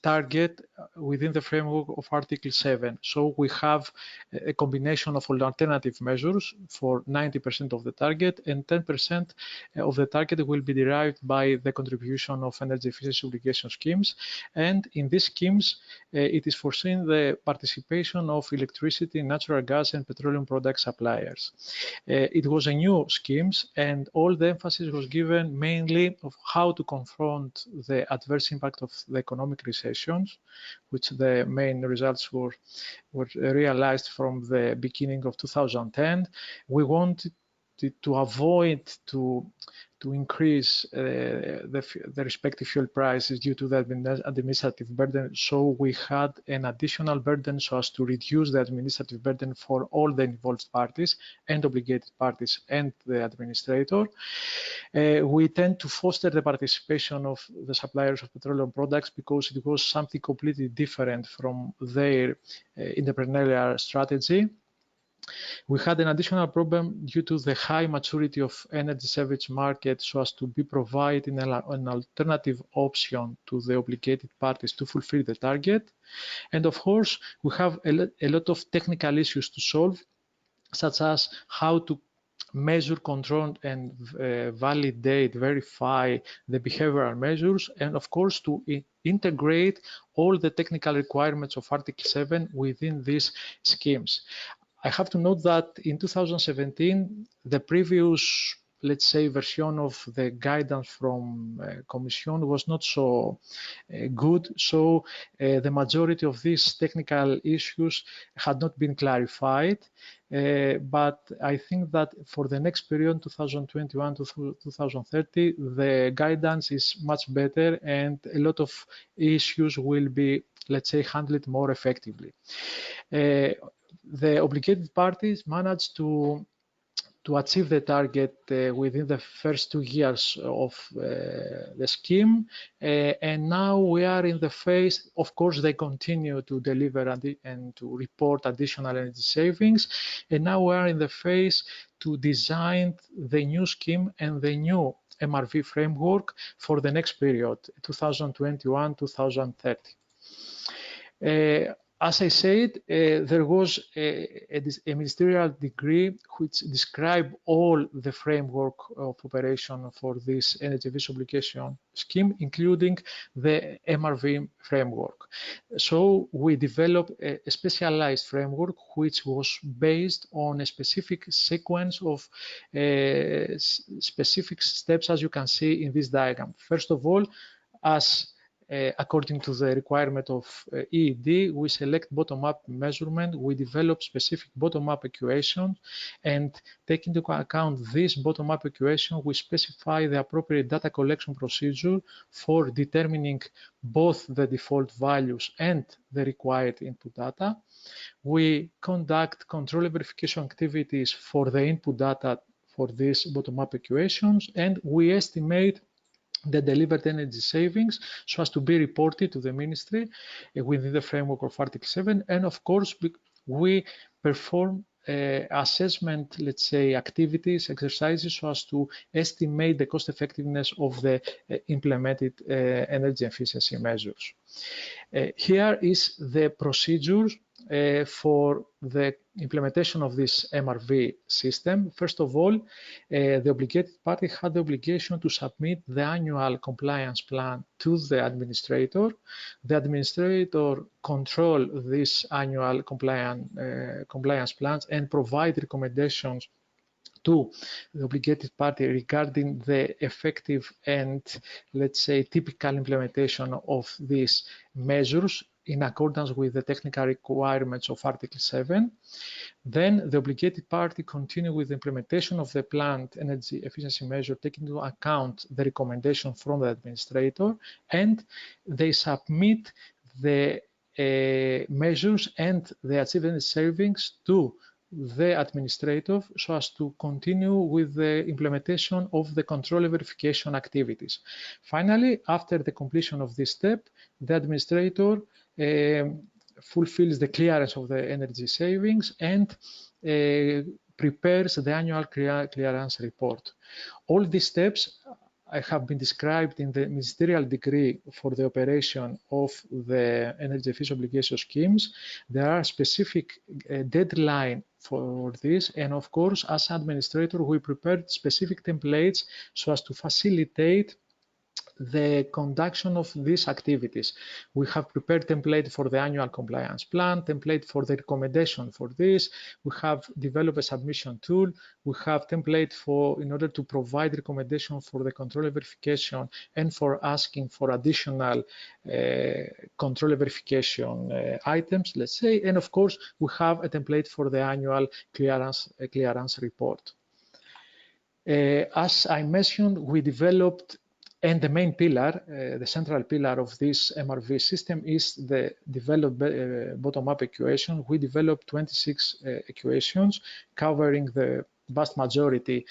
target within the framework of Article 7. So we have a combination of alternative measures for 90% of the target, and 10% of the target will be derived by the contribution of energy efficiency obligation schemes. And in these schemes, it is foreseen the participation of electricity, natural gas, and petroleum product suppliers. It was a new scheme, and all the emphasis was given mainly of how to confront the adverse impact of the economic recessions, which the main results were realized from the beginning of 2010. We wanted to avoid to increase the respective fuel prices due to the administrative burden. So we had an additional burden so as to reduce the administrative burden for all the involved parties and obligated parties and the administrator. We tend to foster the participation of the suppliers of petroleum products because it was something completely different from their entrepreneurial strategy. We had an additional problem due to the high maturity of energy service market so as to be providing an alternative option to the obligated parties to fulfill the target. And of course, we have a lot of technical issues to solve, such as how to measure, control, and validate, verify the behavioral measures, and of course to integrate all the technical requirements of Article 7 within these schemes. I have to note that in 2017, the previous, let's say, version of the guidance from Commission was not so good. So the majority of these technical issues had not been clarified. But I think that for the next period, 2021 to 2030, the guidance is much better and a lot of issues will be, let's say, handled more effectively. The obligated parties managed to achieve the target within the first 2 years of the scheme. And now we are in the phase, of course, they continue to deliver and to report additional energy savings. And now we are in the phase to design the new scheme and the new MRV framework for the next period, 2021-2030. As I said, there was a ministerial decree which described all the framework of operation for this energy efficiency obligation scheme, including the MRV framework. So we developed a specialized framework which was based on a specific sequence of specific steps, as you can see in this diagram. First of all, according to the requirement of EED, we select bottom-up measurement, we develop specific bottom-up equations, and taking into account this bottom-up equation, we specify the appropriate data collection procedure for determining both the default values and the required input data. We conduct control verification activities for the input data for these bottom-up equations, and we estimate the delivered energy savings so as to be reported to the ministry within the framework of Article 7. And of course, we perform assessment, let's say, activities, exercises so as to estimate the cost effectiveness of the implemented energy efficiency measures. Here is the procedure for the implementation of this MRV system. First of all, the obligated party had the obligation to submit the annual compliance plan to the administrator. The administrator control this annual compliance plans and provide recommendations to the obligated party regarding the effective and, let's say, typical implementation of these measures in accordance with the technical requirements of Article 7. Then the obligated party continue with the implementation of the planned energy efficiency measure, taking into account the recommendation from the administrator, and they submit the measures and the achieved savings to the administrator so as to continue with the implementation of the control and verification activities. Finally, after the completion of this step, the administrator fulfills the clearance of the energy savings and prepares the annual clearance report. All these steps have been described in the ministerial decree for the operation of the energy efficiency obligation schemes. There are specific deadline for this, and of course, as administrator, we prepared specific templates so as to facilitate the conduction of these activities. We have prepared template for the annual compliance plan, template for the recommendation for this. We have developed a submission tool. We have template for in order to provide recommendation for the control verification and for asking for additional control verification items, let's say. And of course, we have a template for the annual clearance report. As I mentioned, we developed, and the main pillar, the central pillar of this MRV system is the developed bottom-up equation. We developed 26 equations covering the vast majority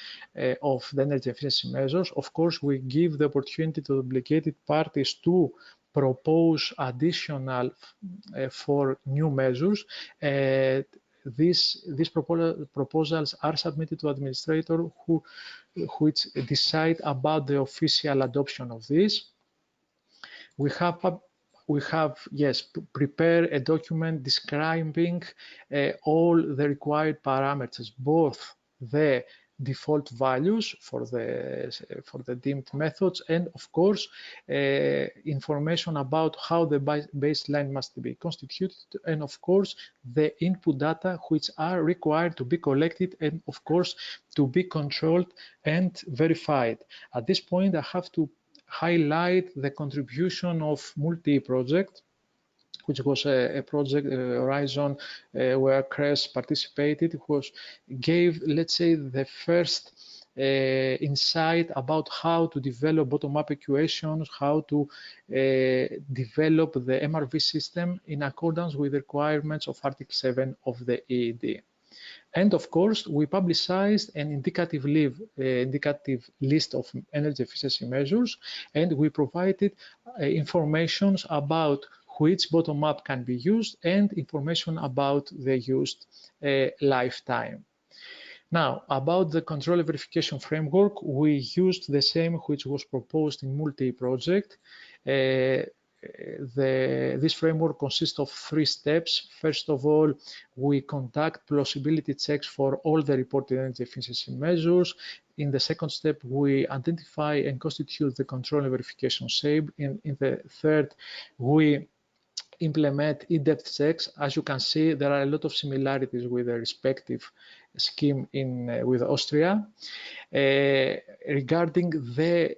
of the energy efficiency measures. Of course, we give the opportunity to obligated parties to propose additional for new measures. These proposals are submitted to administrator which decide about the official adoption of this. We have prepared a document describing all the required parameters, both the default values for the deemed methods, and of course information about how the baseline must be constituted, and of course the input data which are required to be collected and of course to be controlled and verified. At this point, I have to highlight the contribution of multi-project, which was a project Horizon where CRES participated, which gave, let's say, the first insight about how to develop bottom-up equations, how to develop the MRV system in accordance with the requirements of Article 7 of the EED. And of course, we publicized an indicative list of energy efficiency measures, and we provided information about which bottom-up can be used and information about the used lifetime. Now, about the control verification framework, we used the same which was proposed in multi-project. This framework consists of 3 steps. First of all, we conduct plausibility checks for all the reported energy efficiency measures. In the second step, we identify and constitute the control and verification shape. In the third, we implement in-depth checks. As you can see, there are a lot of similarities with the respective scheme with Austria. Regarding the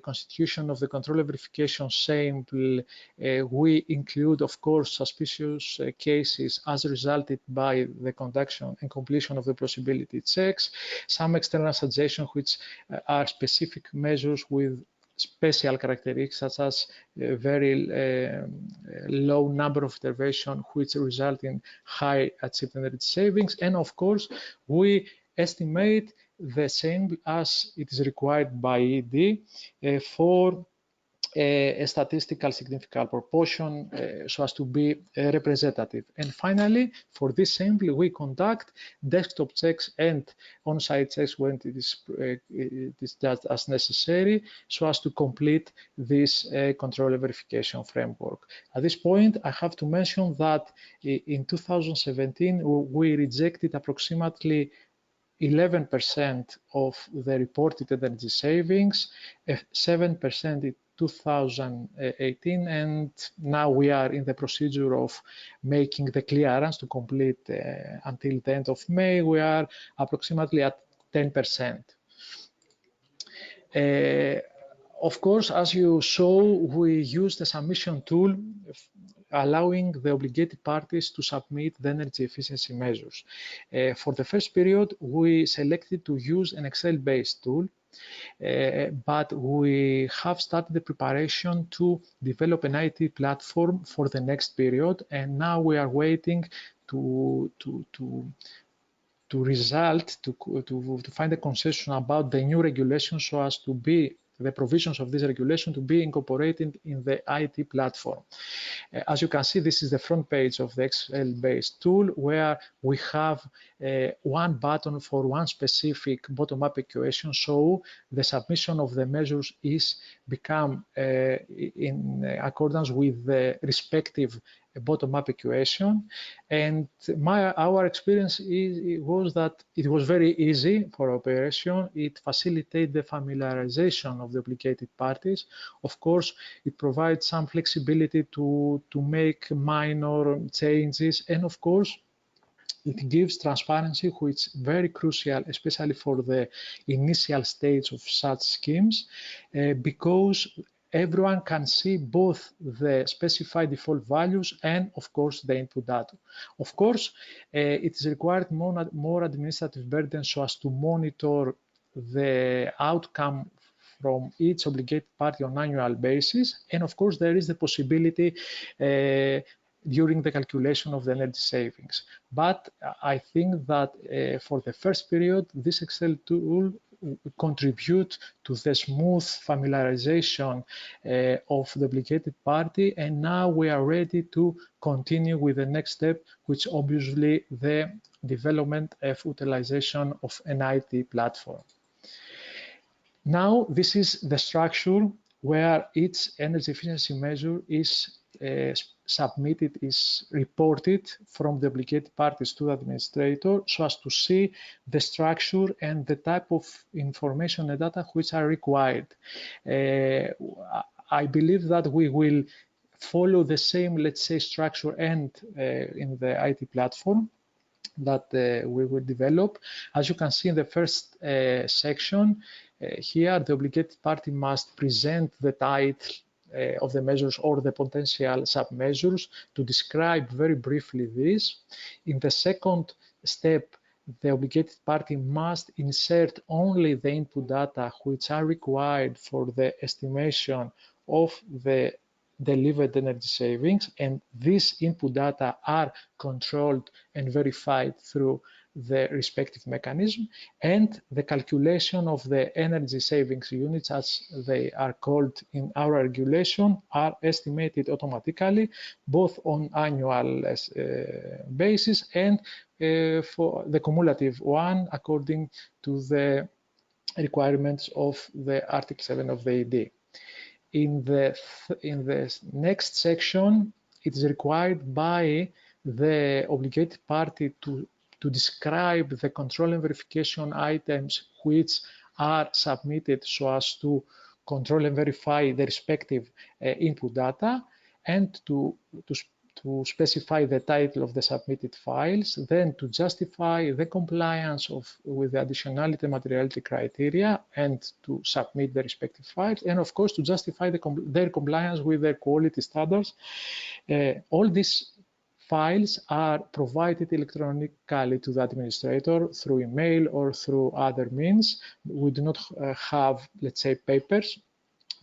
constitution of the control verification sample, we include, of course, suspicious cases as resulted by the conduction and completion of the plausibility checks, some external suggestions which are specific measures with special characteristics, such as a very low number of interventions which result in high achieved energy savings. And of course, we estimate the same as it is required by ED for a statistical significant proportion so as to be representative. And finally, for this sample, we conduct desktop checks and on-site checks when it is just as necessary so as to complete this control verification framework. At this point, I have to mention that in 2017, we rejected approximately 11% of the reported energy savings, 7% in 2018, and now we are in the procedure of making the clearance to complete until the end of May. We are approximately at 10%. Of course, as you saw, we used a submission tool allowing the obligated parties to submit the energy efficiency measures. For the first period, we selected to use an Excel-based tool, but we have started the preparation to develop an IT platform for the next period, and now we are waiting to find a consensus about the new regulation so as to be the provisions of this regulation to be incorporated in the IT platform. As you can see, this is the front page of the Excel-based tool where we have one button for one specific bottom-up equation, so the submission of the measures is become in accordance with the respective bottom-up equation. And our experience was that it was very easy for operation. It facilitated the familiarization of the obligated parties. Of course, it provides some flexibility to make minor changes, and of course, it gives transparency, which is very crucial, especially for the initial stage of such schemes, because everyone can see both the specified default values and, of course, the input data. Of course, it is required more administrative burden so as to monitor the outcome from each obligated party on an annual basis. And, of course, there is the possibility during the calculation of the energy savings. But I think that for the first period, this Excel tool contribute to the smooth familiarization of the obligated party, and now we are ready to continue with the next step, which obviously the development of utilization of an IT platform. Now this is the structure where each energy efficiency measure is submitted, is reported from the obligated parties to the administrator, so as to see the structure and the type of information and data which are required. I believe that we will follow the same, let's say, structure and in the IT platform that we will develop. As you can see in the first section, here the obligated party must present the title of the measures or the potential sub-measures to describe very briefly this. In the second step, the obligated party must insert only the input data which are required for the estimation of the delivered energy savings, and these input data are controlled and verified through the respective mechanism, and the calculation of the energy savings units, as they are called in our regulation, are estimated automatically, both on annual basis and for the cumulative one according to the requirements of the Article 7 of the ED. In the next section, it is required by the obligated party to describe the control and verification items which are submitted so as to control and verify the respective input data, and to specify the title of the submitted files, then to justify the compliance with the additionality and materiality criteria and to submit the respective files, and of course to justify their compliance with their quality standards. All these files are provided electronically to the administrator through email or through other means. We do not have, let's say, papers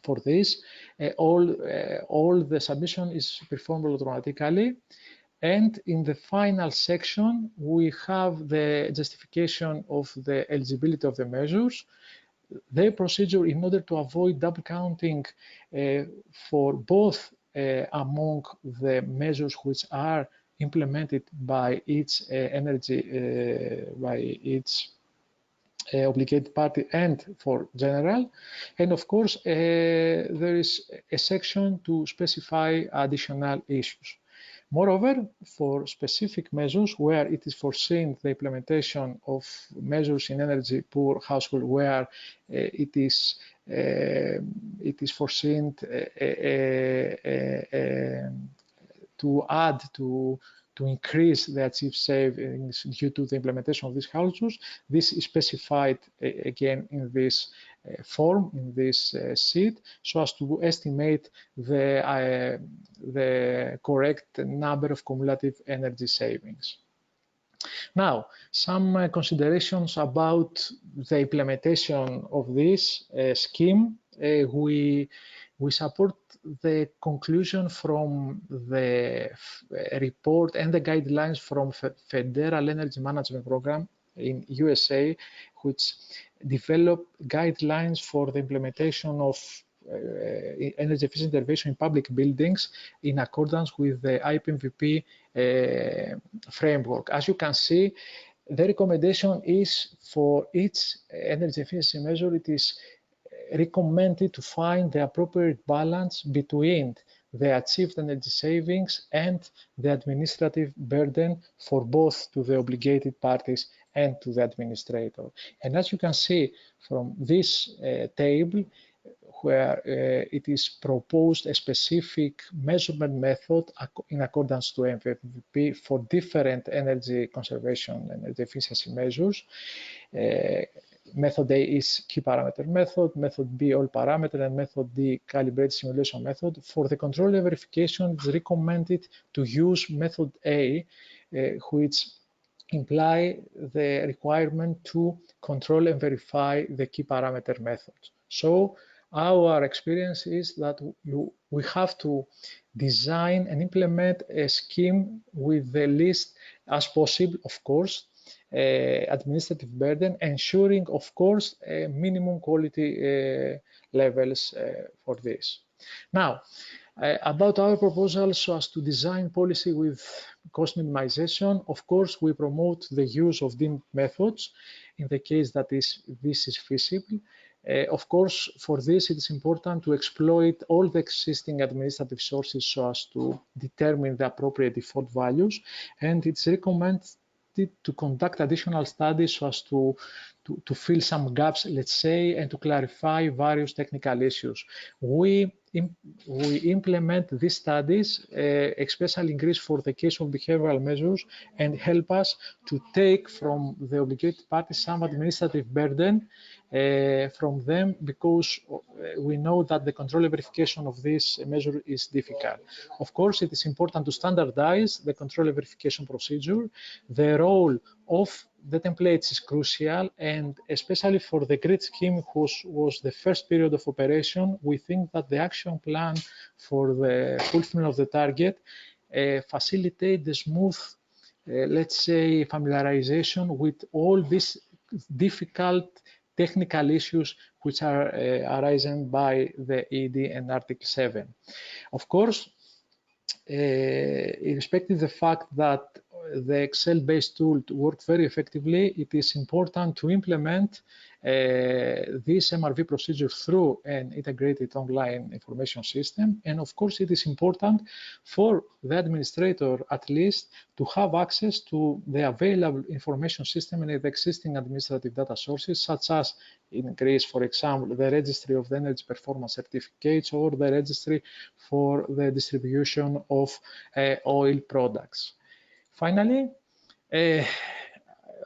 for this. All the submission is performed automatically. And in the final section, we have the justification of the eligibility of the measures. their procedure in order to avoid double counting for both among the measures which are implemented by each obligated party and for general. And of course, there is a section to specify additional issues. Moreover, for specific measures where it is foreseen the implementation of measures in energy poor household where it is foreseen to add to increase the achieved savings due to the implementation of these households. This is specified again in this form, in this sheet, so as to estimate the correct number of cumulative energy savings. Now, some considerations about the implementation of this scheme. We support the conclusion from the report and the guidelines from Federal Energy Management Program in USA, which develop guidelines for the implementation of energy efficient intervention in public buildings in accordance with the IPMVP framework. As you can see, the recommendation is for each energy efficiency measure, it is recommended to find the appropriate balance between the achieved energy savings and the administrative burden for both to the obligated parties and to the administrator. And as you can see from this table, where it is proposed a specific measurement method in accordance to MVP for different energy conservation and energy efficiency measures. Method A is key parameter method, method B all parameter, and method D calibrated simulation method. For the control and verification, it's recommended to use method A, which imply the requirement to control and verify the key parameter methods. So our experience is that we have to design and implement a scheme with the least as possible, of course, administrative burden, ensuring, of course, minimum quality levels for this. Now, about our proposal so as to design policy with cost minimization, of course, we promote the use of deemed methods in the case that this is feasible. Of course, for this, it is important to exploit all the existing administrative sources so as to determine the appropriate default values, and it's recommended to conduct additional studies so as to fill some gaps, let's say, and to clarify various technical issues. We implement these studies, especially in Greece for the case of behavioral measures, and help us to take from the obligated parties some administrative burden from them, because we know that the control and verification of this measure is difficult. Of course, it is important to standardize the control and verification procedure. The role of the templates is crucial, and especially for the grid scheme, which was the first period of operation, we think that the action plan for the fulfillment of the target facilitate the smooth, let's say, familiarization with all these difficult technical issues which are arising by the ED and Article 7. Of course, irrespective of the fact that the Excel-based tool worked very effectively, it is important to implement this MRV procedure through an integrated online information system. And of course, it is important for the administrator, at least, to have access to the available information system and the existing administrative data sources, such as in Greece, for example, the registry of the energy performance certificates or the registry for the distribution of oil products. Finally,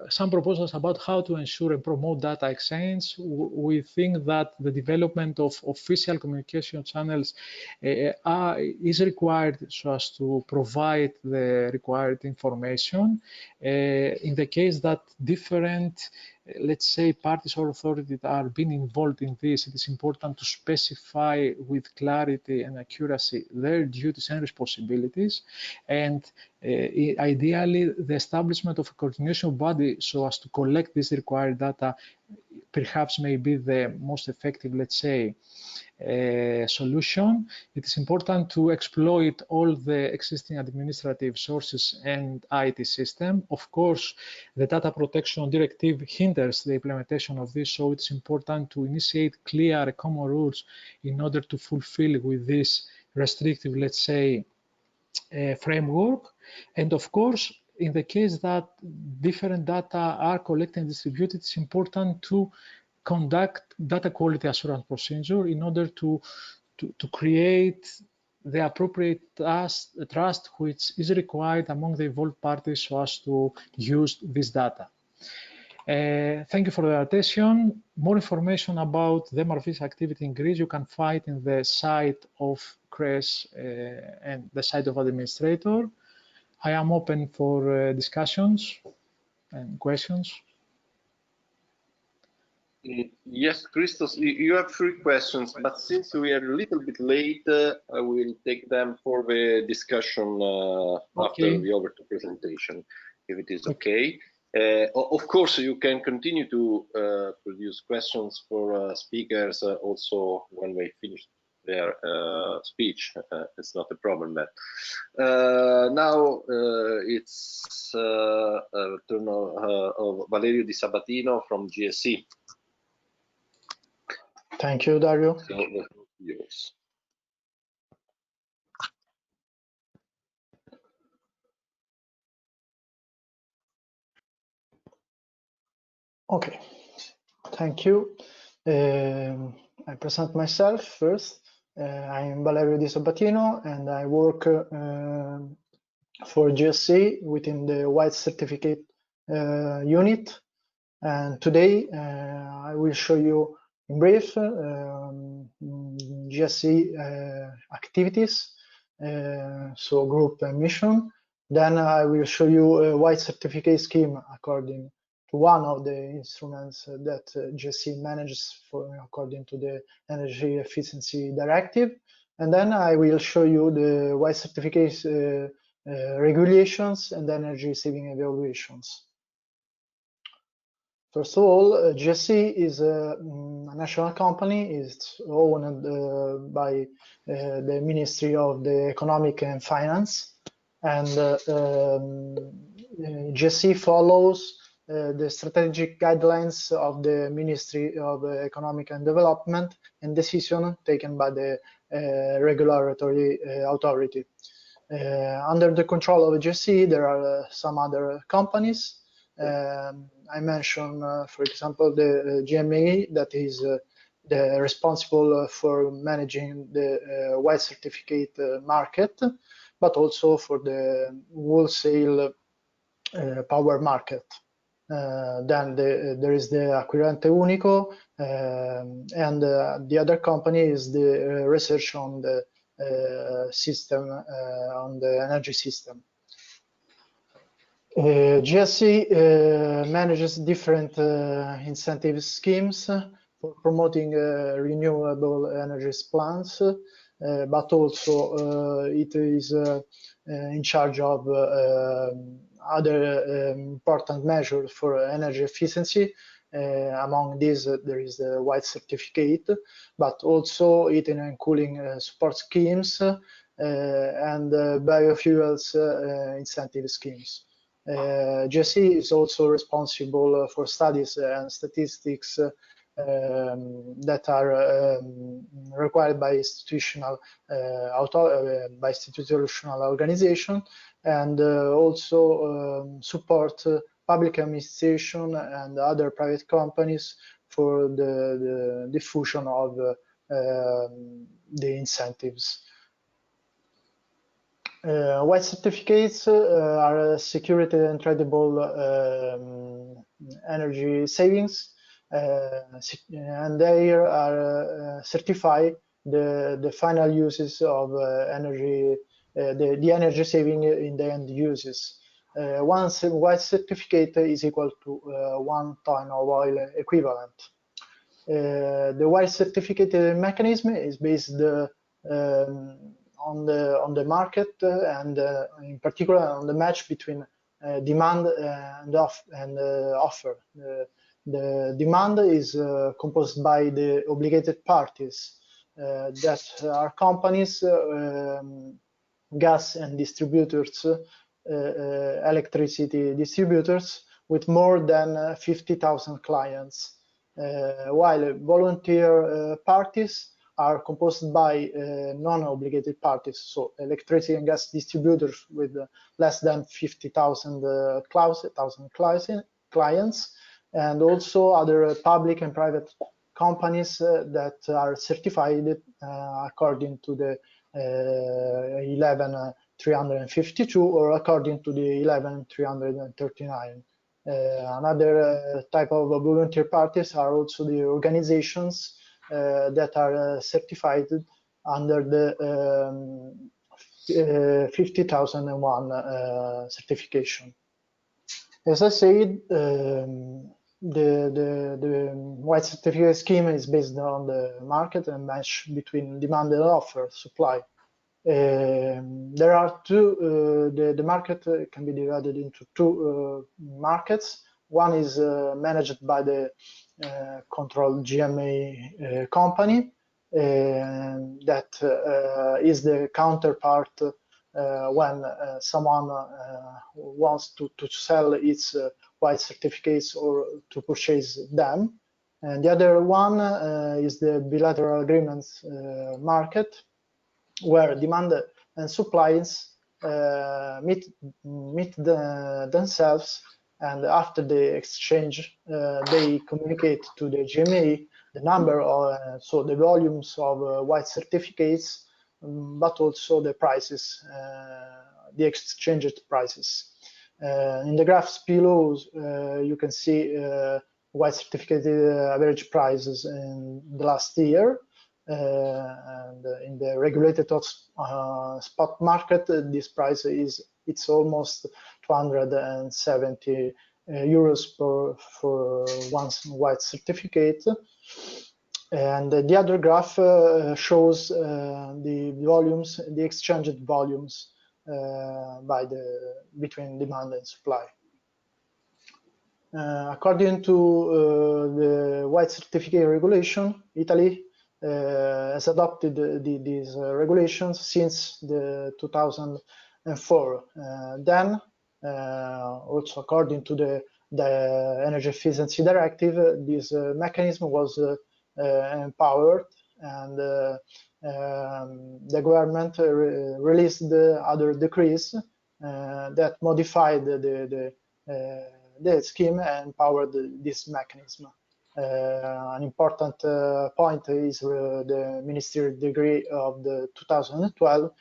some proposals about how to ensure and promote data exchange. We think that the development of official communication channels is required so as to provide the required information. In the case that different, let's say, parties or authorities are being involved in this, it is important to specify with clarity and accuracy their duties and responsibilities, and ideally the establishment of a coordination body so as to collect this required data perhaps may be the most effective, let's say, solution. It is important to exploit all the existing administrative sources and IT system. Of course, the data protection directive hinders the implementation of this, so it's important to initiate clear common rules in order to fulfill with this restrictive, let's say, framework. And of course, in the case that different data are collected and distributed, it's important to conduct data quality assurance procedure in order to create the appropriate trust which is required among the involved parties so as to use this data. Thank you for the attention. More information about the MRV's activity in Greece you can find in the site of CRES and the site of administrator. I am open for discussions and questions. Yes, Christos, you have 3 questions, but since we are a little bit late, I will take them for the discussion after the overview presentation, if it is okay. Of course, you can continue to produce questions for speakers also when we finish their speech. It's not a problem. But now it's turn of Valerio Di Sabatino from GSE. Thank you, Dario. So, yours. Okay, thank you. I present myself first. I am Valerio Di Sabatino and I work for GSE within the White Certificate unit. And today I will show you in brief GSE activities, so group and mission. Then I will show you a White Certificate scheme according to one of the instruments that GSE manages for according to the Energy Efficiency Directive. And then I will show you the White Certificate regulations and energy saving evaluations. First of all, GSE is a national company. It's owned by the Ministry of the Economic and Finance, and GSE follows the strategic guidelines of the Ministry of Economic and Development and decision taken by the regulatory authority. Under the control of GSE, there are some other companies. I mentioned, for example, the GMA, that is responsible for managing the white certificate market, but also for the wholesale power market. Then there is the Acquirente Unico, and the other company is the research on the system, on the energy system. GSE manages different incentive schemes for promoting renewable energy plants, but also it is in charge of other important measures for energy efficiency. Among these, there is the white certificate, but also heating and cooling support schemes and biofuels incentive schemes. GSE is also responsible for studies and statistics that are required by institutional organization, and also support public administration and other private companies for the diffusion of the incentives. White certificates are security and tradable energy savings, and they are certify the final uses of energy, the energy saving in the end uses. Once a white certificate is equal to 1 ton of oil equivalent. The white certificate mechanism is based on the market and in particular on the match between demand and offer. The demand is composed by the obligated parties that are companies, gas and distributors, electricity distributors with more than 50,000 clients, while volunteer parties are composed by non-obligated parties, so electricity and gas distributors with less than 50,000 clients, and also other public and private companies that are certified according to the 11352 or according to the 11339. Another type of volunteer parties are also the organizations that are certified under the 50001 certification. As I said, the white certificate scheme is based on the market and match between demand and offer, supply. There are two, the market can be divided into two markets. One is managed by the controlled GMA company, that is the counterpart when someone wants to sell its white certificates or to purchase them. And the other one is the bilateral agreements market, where demand and supplies meet themselves, and after the exchange they communicate to the GMA the number of, so the volumes of white certificates, but also the prices, the exchanged prices. In the graphs below, you can see white certificate average prices in the last year. And in the regulated spot market, this price it's almost 270 euros for one white certificate. And the other graph shows the volumes, the exchanged volumes between demand and supply. According to the white certificate regulation, Italy has adopted these regulations since the 2004. Then, also according to the energy efficiency directive, this mechanism was empowered, and the government released the other decrees that modified the scheme and empowered this mechanism. An important point is the ministerial decree of the 2012,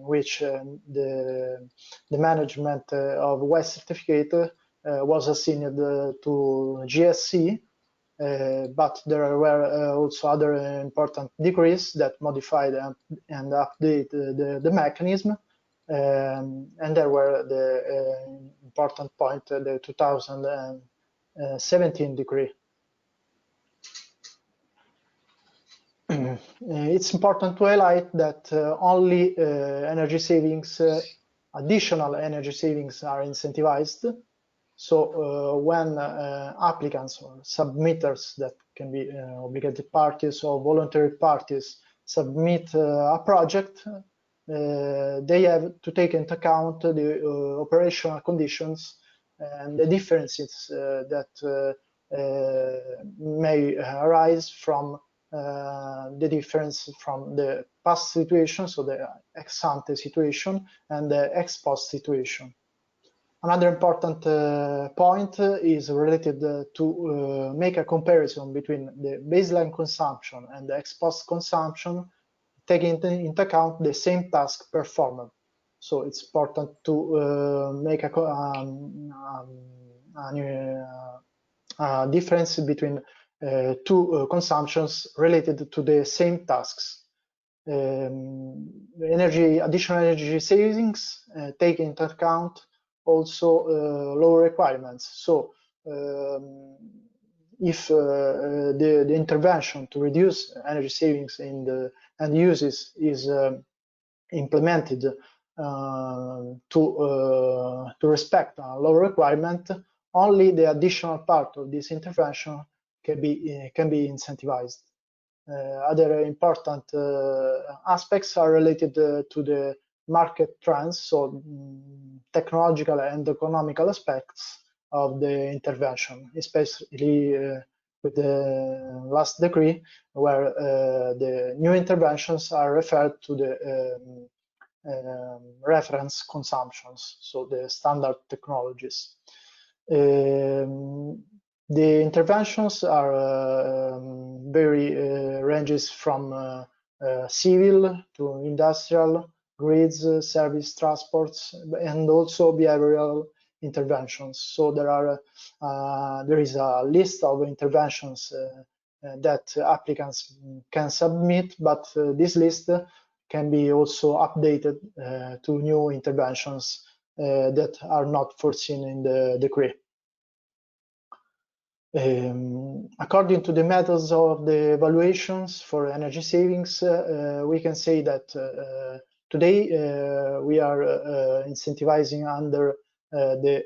which the management of white certificate was assigned to GSC, but there were also other important decrees that modified and update the mechanism, and there were the important point, the 2017 decree. It's important to highlight that only energy savings, additional energy savings are incentivized. So when applicants or submitters, that can be obligated parties or voluntary parties, submit a project, they have to take into account the operational conditions and the differences that may arise from the difference from the past situation, so the ex ante situation, and the ex post situation. Another important point is related to make a comparison between the baseline consumption and the ex post consumption, taking into account the same task performed. So it's important to make a difference between two consumptions related to the same tasks. Additional energy savings take into account also lower requirements. So if the intervention to reduce energy savings in the end uses is implemented to respect a lower requirement, only the additional part of this intervention can be incentivized. Other important aspects are related to the market trends, so technological and economical aspects of the intervention, especially with the last decree, where the new interventions are referred to the reference consumptions, so the standard technologies. The interventions are ranges from civil to industrial, grids, service, transports, and also behavioral interventions. So there is a list of interventions that applicants can submit, but this list can be also updated to new interventions that are not foreseen in the decree. According to the methods of the evaluations for energy savings, we can say that today we are incentivizing under the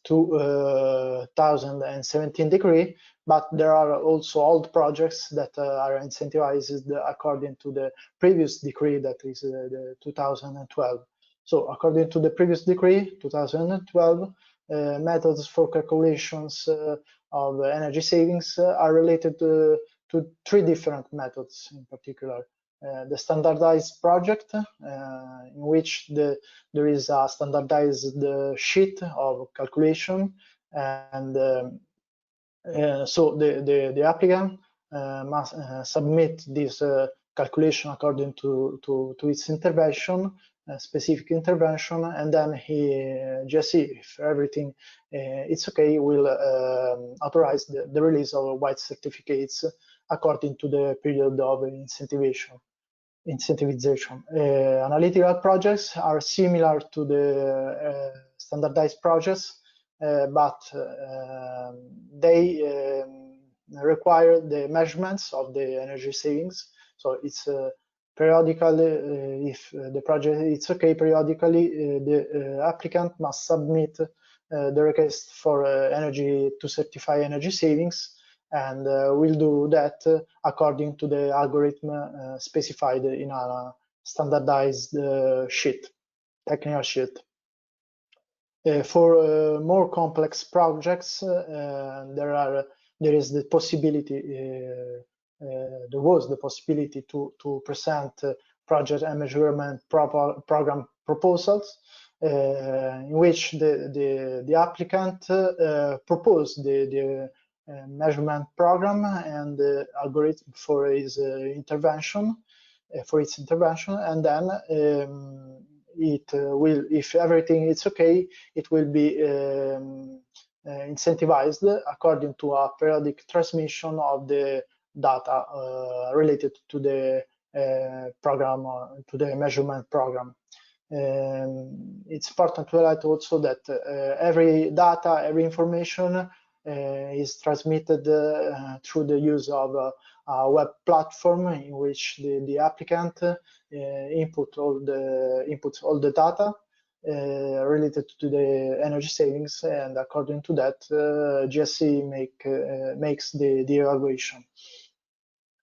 2017 decree, but there are also old projects that are incentivized according to the previous decree, that is the 2012. So according to the previous decree, 2012, methods for calculations of energy savings are related to three different methods in particular. The standardized project, in which there is a standardized sheet of calculation, and so the applicant must submit this calculation according to its intervention, specific intervention, and then GSE, if everything it's okay, will authorize the release of white certificates according to the period of incentivization. Analytical projects are similar to the standardized projects, but they require the measurements of the energy savings. So it's periodically, if the project is okay, periodically the applicant must submit the request for to certify energy savings, and will do that according to the algorithm specified in a standardized sheet, technical sheet. For more complex projects, there was the possibility to present project and measurement program proposals, in which the applicant proposed the measurement program and the algorithm for its intervention, and then it will, if everything is okay, it will be incentivized according to a periodic transmission of the data related to the program, to the measurement program. It's important to highlight also that every data, every information is transmitted through the use of a web platform, in which the applicant inputs all the data related to the energy savings, and according to that, GSE makes the evaluation.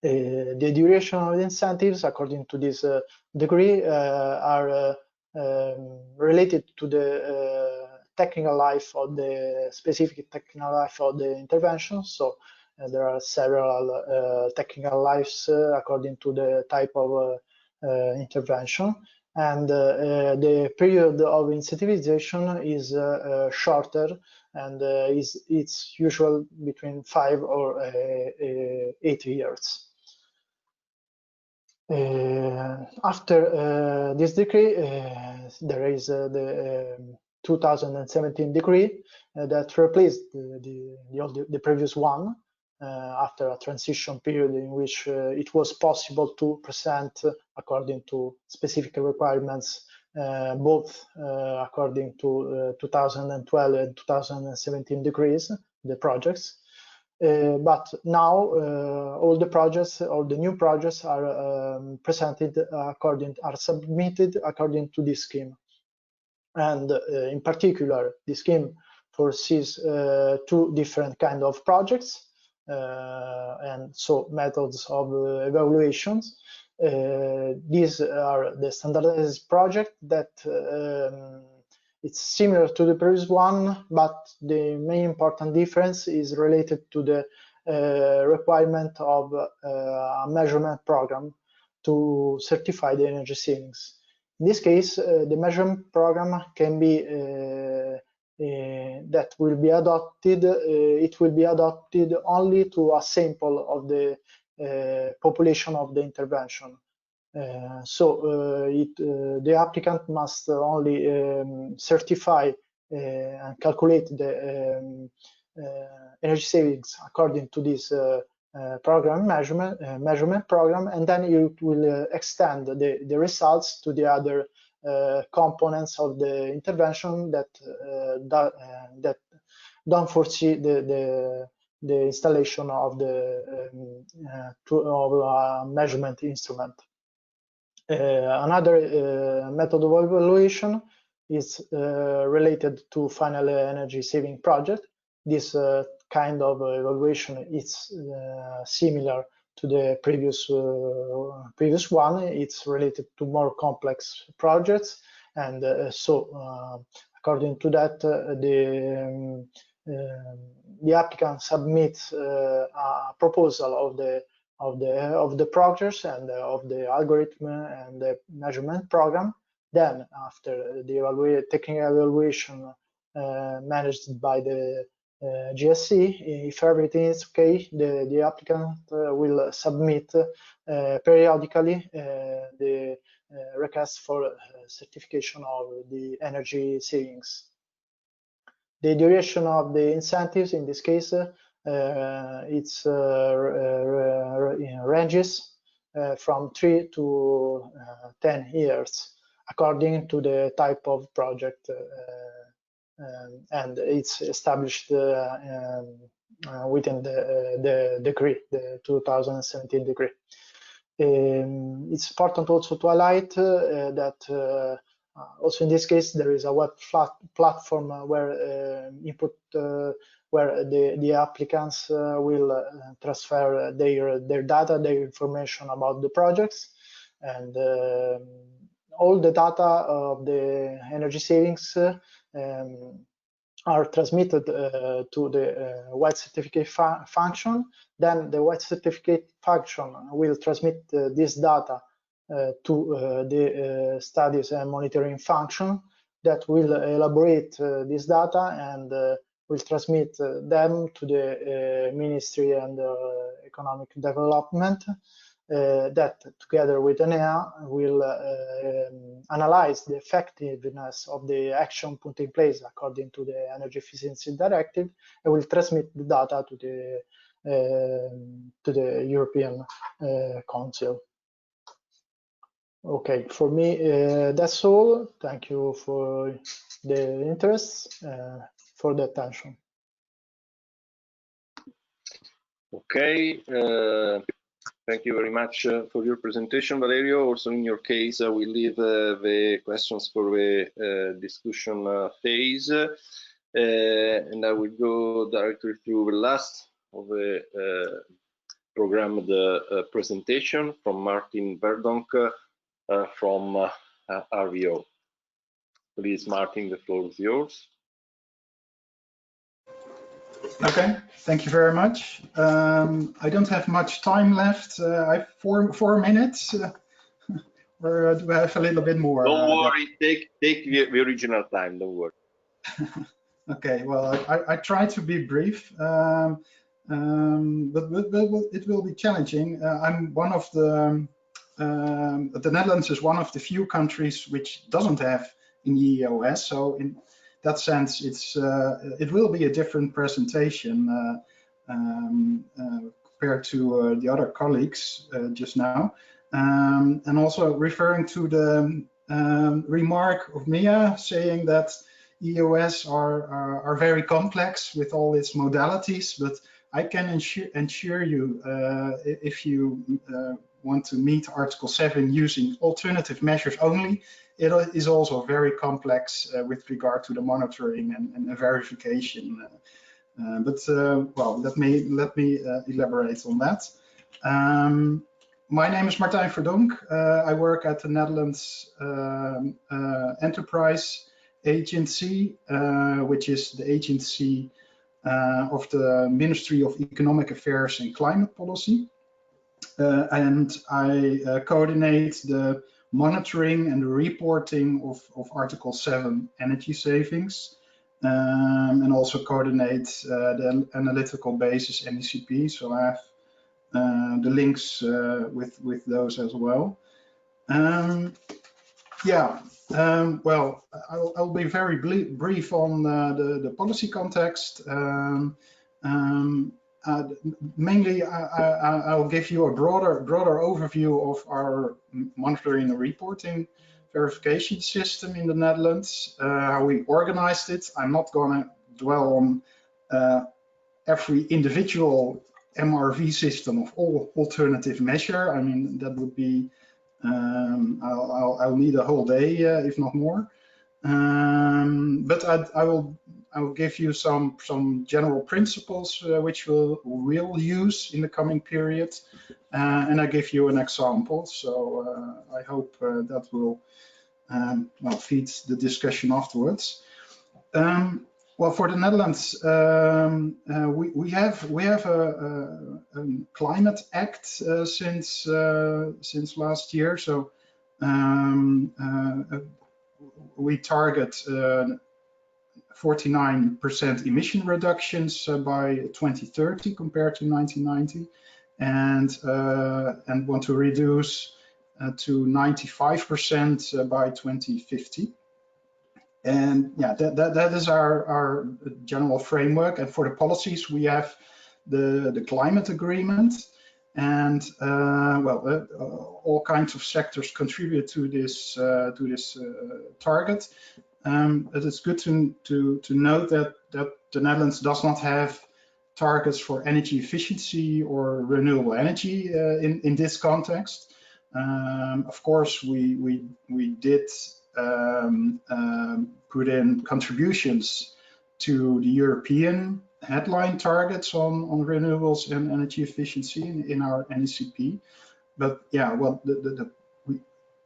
The duration of the incentives, according to this decree, are related to the technical life of the specific technical life of the intervention. So there are several technical lives according to the type of intervention, and the period of incentivization is shorter, and it's usual between 5 or 8 years. After this decree, there is the 2017 decree that replaced the previous one, after a transition period in which it was possible to present according to specific requirements, both according to 2012 and 2017 decrees, the projects. But now all the new projects are submitted according to this scheme. And in particular, the scheme foresees two different kind of projects, and so methods of evaluations. These are the standardized project that it's similar to the previous one, but the main important difference is related to the requirement of a measurement program to certify the energy savings. In this case, the measurement program can be that will be adopted. It will be adopted only to a sample of the population of the intervention. The applicant must only certify and calculate the energy savings according to this measurement program, and then it will extend the results to the other components of the intervention that don't foresee the installation of the measurement instrument. Another method of evaluation is related to final energy saving project. This kind of evaluation is similar to the previous one. It's related to more complex projects, and according to that, the applicant submits a proposal of the projects and of the algorithm and the measurement program. Then, after the technical evaluation managed by the GSC, if everything is okay, the applicant will submit periodically the request for certification of the energy savings. The duration of the incentives in this case, it's ranges from 3 to 10 years, according to the type of project, and it's established within the decree, the 2017 decree. It's important also to highlight that also in this case there is a web platform where where the applicants will transfer their data, their information about the projects, and all the data of the energy savings are transmitted to the white certificate function. Then the white certificate function will transmit this data to the studies and monitoring function that will elaborate this data and will transmit them to the Ministry and Economic Development, that together with ENEA will analyze the effectiveness of the action put in place according to the Energy Efficiency Directive, and will transmit the data to the European Council. Okay, for me that's all. Thank you for the interest, for the attention. Okay, thank you very much for your presentation, Valerio. Also, in your case, I will leave the questions for the discussion phase, and I will go directly through the last of the programmed presentation from Martin Verdonk from RVO. Please, Martin, the floor is yours. Okay, thank you very much. I don't have much time left. I have four minutes, or do I have a little bit more? Don't worry, take the original time, don't worry. Okay, well, I try to be brief, but it will be challenging. I'm one of the Netherlands is one of the few countries which doesn't have an EEOS, so in that sense, it will be a different presentation compared to the other colleagues just now, and also referring to the remark of Mia saying that EEOS are very complex with all its modalities, but I can ensure you if you want to meet Article 7 using alternative measures only, it is also very complex with regard to the monitoring and verification. Well, let me elaborate on that. My name is Martijn Verdonk. I work at the Netherlands Enterprise Agency, which is the agency of the Ministry of Economic Affairs and Climate Policy. And I coordinate the monitoring and the reporting of Article 7 energy savings, and also coordinate the analytical basis NECP. So I have the links with those as well. Well, I'll be very brief on the policy context. Mainly, I'll give you a broader overview of our monitoring and reporting verification system in the Netherlands, how we organized it. I'm not going to dwell on every individual MRV system of all alternative measure. I mean, that would be, I'll need a whole day, if not more. But I will give you some general principles which we'll use in the coming period, and I give you an example. So I hope that will well, feed the discussion afterwards. Well, for the Netherlands, we have a climate act since last year. So we target 49% emission reductions by 2030 compared to 1990, and want to reduce to 95% by 2050. And yeah, that is our general framework. And for the policies, we have the climate agreement, and well, all kinds of sectors contribute to this target. But it's good to note that the Netherlands does not have targets for energy efficiency or renewable energy in this context. Of course, we did put in contributions to the European headline targets on renewables and energy efficiency in our NECP. But yeah, well,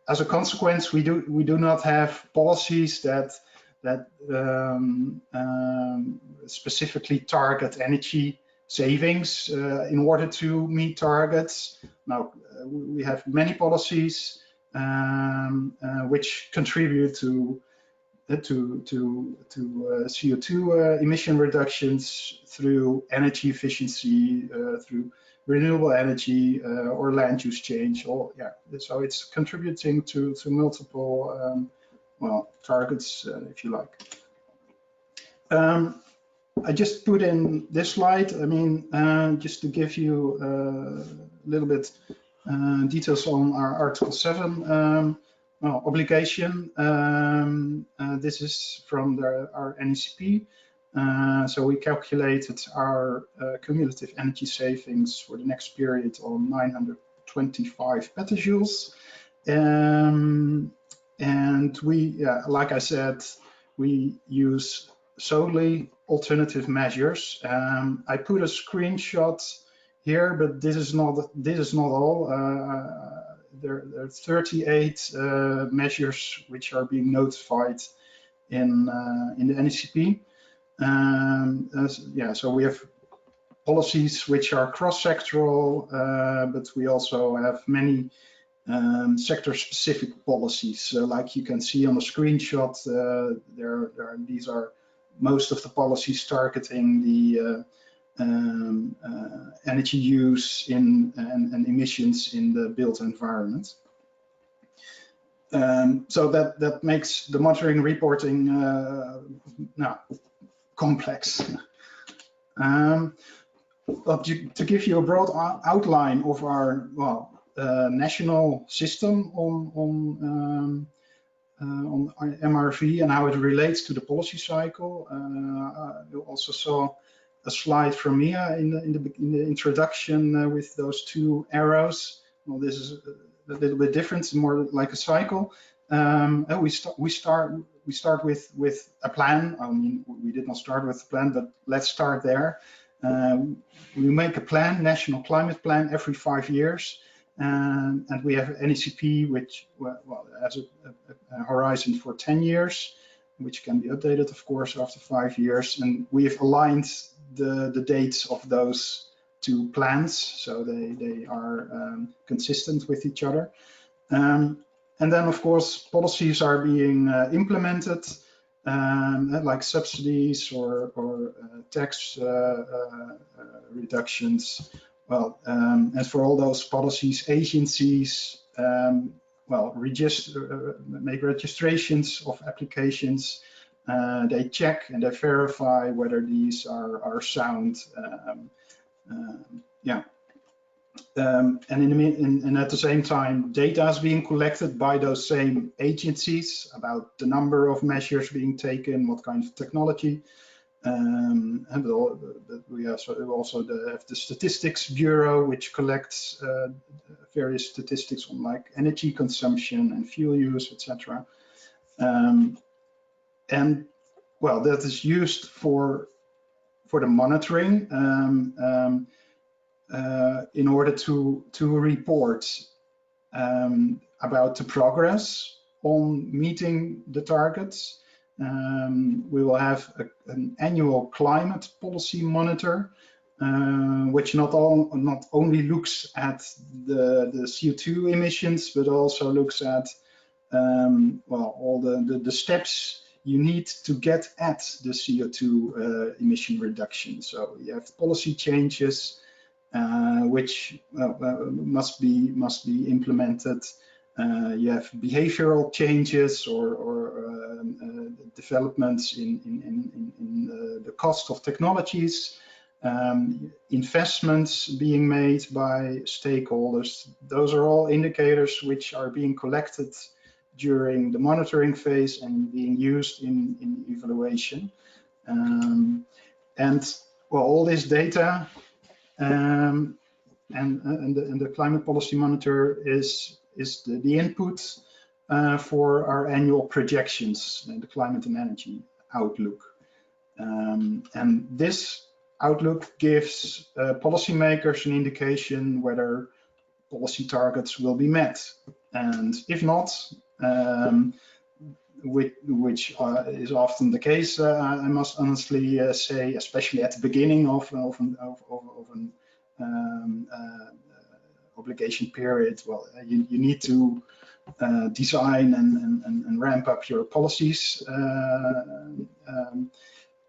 as a consequence, we do not have policies that specifically target energy savings in order to meet targets. Now, we have many policies which contribute to CO2 emission reductions through energy efficiency, through renewable energy, or land use change. Or yeah, so it's contributing to multiple well, targets, if you like. I just put in this slide. I mean, just to give you a little bit details on our Article 7 well, obligation. This is from our NECP. So we calculated our cumulative energy savings for the next period on 925 petajoules. And we, like I said, we use solely alternative measures. I put a screenshot here, but this is not all. There are 38 measures which are being notified in the NECP. Yeah, so we have policies which are cross-sectoral, but we also have many sector-specific policies. Like you can see on the screenshot, these are most of the policies targeting the energy use and emissions in the built environment. So that makes the monitoring and reporting complex. But to give you a broad outline of our national system on MRV and how it relates to the policy cycle, you also saw a slide from Mia in the introduction with those two arrows. Well, this is a little bit different, more like a cycle. we start with a plan. I mean, we did not start with a plan, but let's start there. We make a plan, national climate plan, every 5 years, and we have NECP, which has a horizon for 10 years, which can be updated, of course, after 5 years. And we have aligned the dates of those two plans, so they are consistent with each other. And then, of course, policies are being implemented, like subsidies or tax reductions. Well, and for all those policies, agencies make registrations of applications. They check and they verify whether these are sound. And at the same time, data is being collected by those same agencies about the number of measures being taken, what kind of technology. And we also have the Statistics Bureau, which collects various statistics on like energy consumption and fuel use, etc. And well, that is used for the monitoring. In order to report about the progress on meeting the targets. We will have an annual climate policy monitor, which not only looks at the CO2 emissions, but also looks at all the steps you need to get at the CO2 emission reduction. So you have policy changes, which must be implemented. You have behavioral changes or developments in the cost of technologies, investments being made by stakeholders. Those are all indicators which are being collected during the monitoring phase and being used in evaluation. And well, all this data and the climate policy monitor is the input for our annual projections and the climate and energy outlook. And this outlook gives policymakers an indication whether policy targets will be met. And if not, which is often the case, I must honestly say, especially at the beginning of an obligation period, well, you need to design and ramp up your policies, and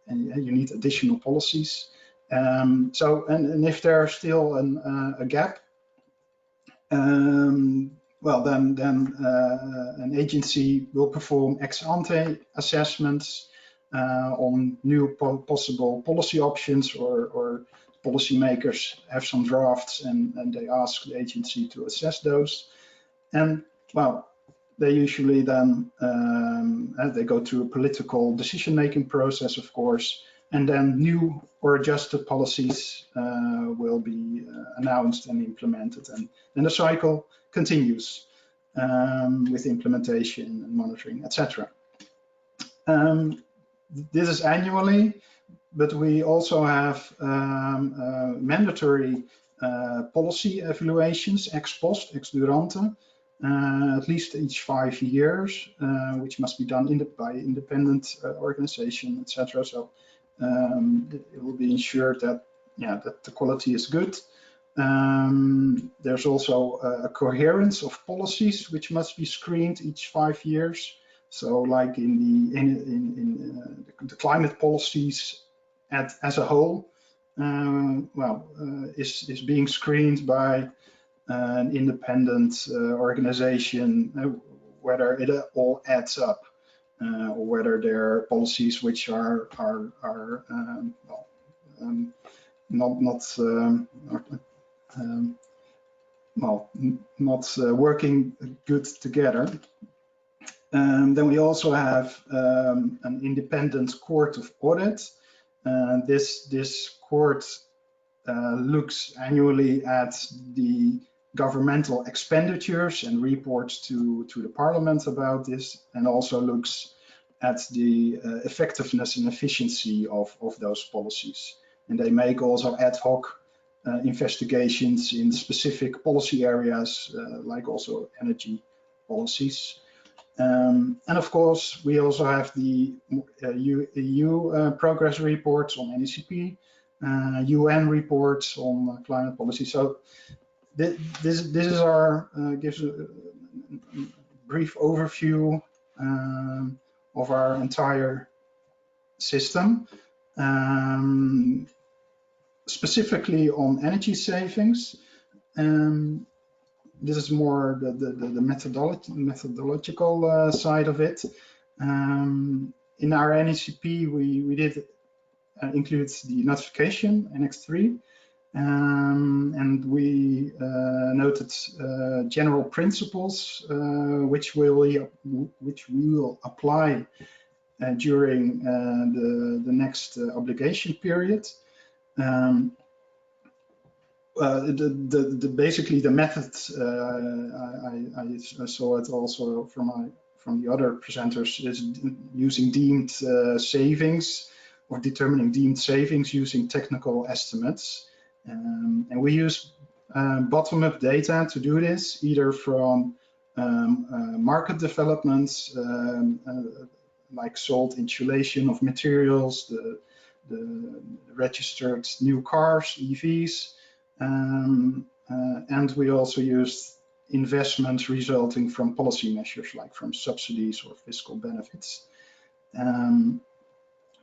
you need additional policies. And if there's still a gap, well, then an agency will perform ex-ante assessments on new possible policy options, or policymakers have some drafts and they ask the agency to assess those. And well, they usually then they go through a political decision-making process, of course, and then new or adjusted policies will be announced and implemented, and then the cycle continues with implementation and monitoring, etc. This is annually, but we also have mandatory policy evaluations, ex post, ex durante, at least each 5 years, which must be done by independent organization, etc. So it will be ensured that that the quality is good. There's also a coherence of policies which must be screened each 5 years. So, like in the climate policies as a whole, is being screened by an independent organization, whether it all adds up, or whether there are policies which are not working good together. Then we also have an independent court of audit. This court looks annually at the governmental expenditures and reports to the parliament about this, and also looks at the effectiveness and efficiency of those policies. And they make also ad hoc investigations in specific policy areas, like also energy policies. And of course, we also have the EU progress reports on NECP, UN reports on climate policy. So this is our gives a brief overview of our entire system. Specifically on energy savings, this is more the methodological side of it. In our NECP, we did include the notification, Annex 3, and we noted general principles which we will apply during the next obligation period. Basically the methods, I saw it also from the other presenters, is using deemed savings, or determining deemed savings using technical estimates. And we use bottom-up data to do this, either from market developments, like sold insulation of materials, the registered new cars, EVs, and we also used investments resulting from policy measures, like from subsidies or fiscal benefits.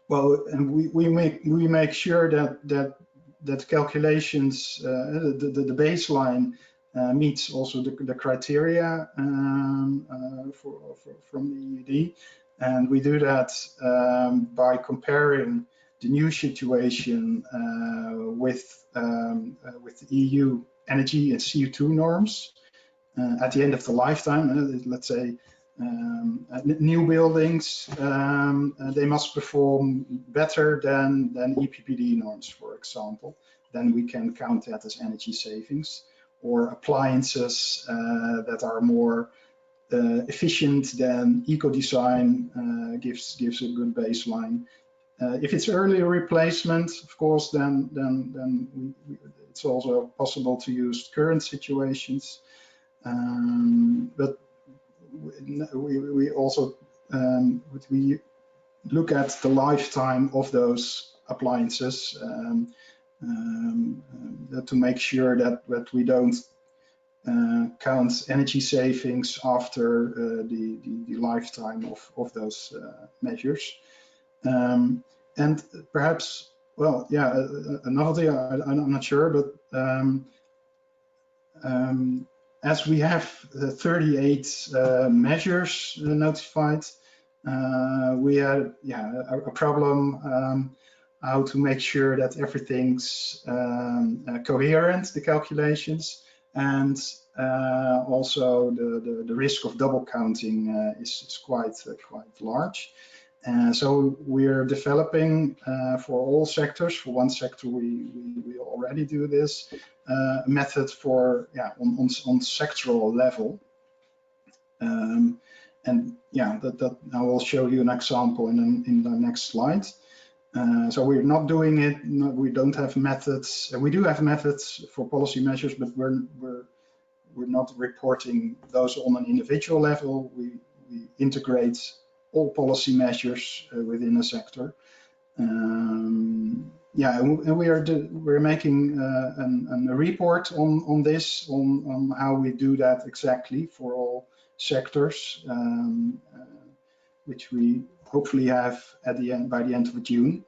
Well, and we make sure that calculations, the baseline meets also the criteria from the EUD, and we do that by comparing the new situation with EU energy and CO2 norms at the end of the lifetime. Let's say new buildings, they must perform better than EPBD norms, for example. Then we can count that as energy savings. Or appliances that are more efficient than eco-design gives a good baseline. If it's early replacement, of course, then it's also possible to use current situations. But we also we look at the lifetime of those appliances to make sure that we don't count energy savings after the lifetime of those measures. And perhaps, well, yeah, another thing, I'm not sure, but as we have 38 measures notified, we had a problem how to make sure that everything's coherent, the calculations, and also the risk of double counting is quite large. So we're developing for all sectors. For one sector, we already do this method for on sectoral level. And yeah, that I will show you an example in the next slide. So we're not doing it. No, we don't have methods. We do have methods for policy measures, but we're not reporting those on an individual level. We integrate all policy measures within a sector. Yeah, and we're making a report on this, on how we do that exactly for all sectors, which we hopefully have at the end, by the end of June.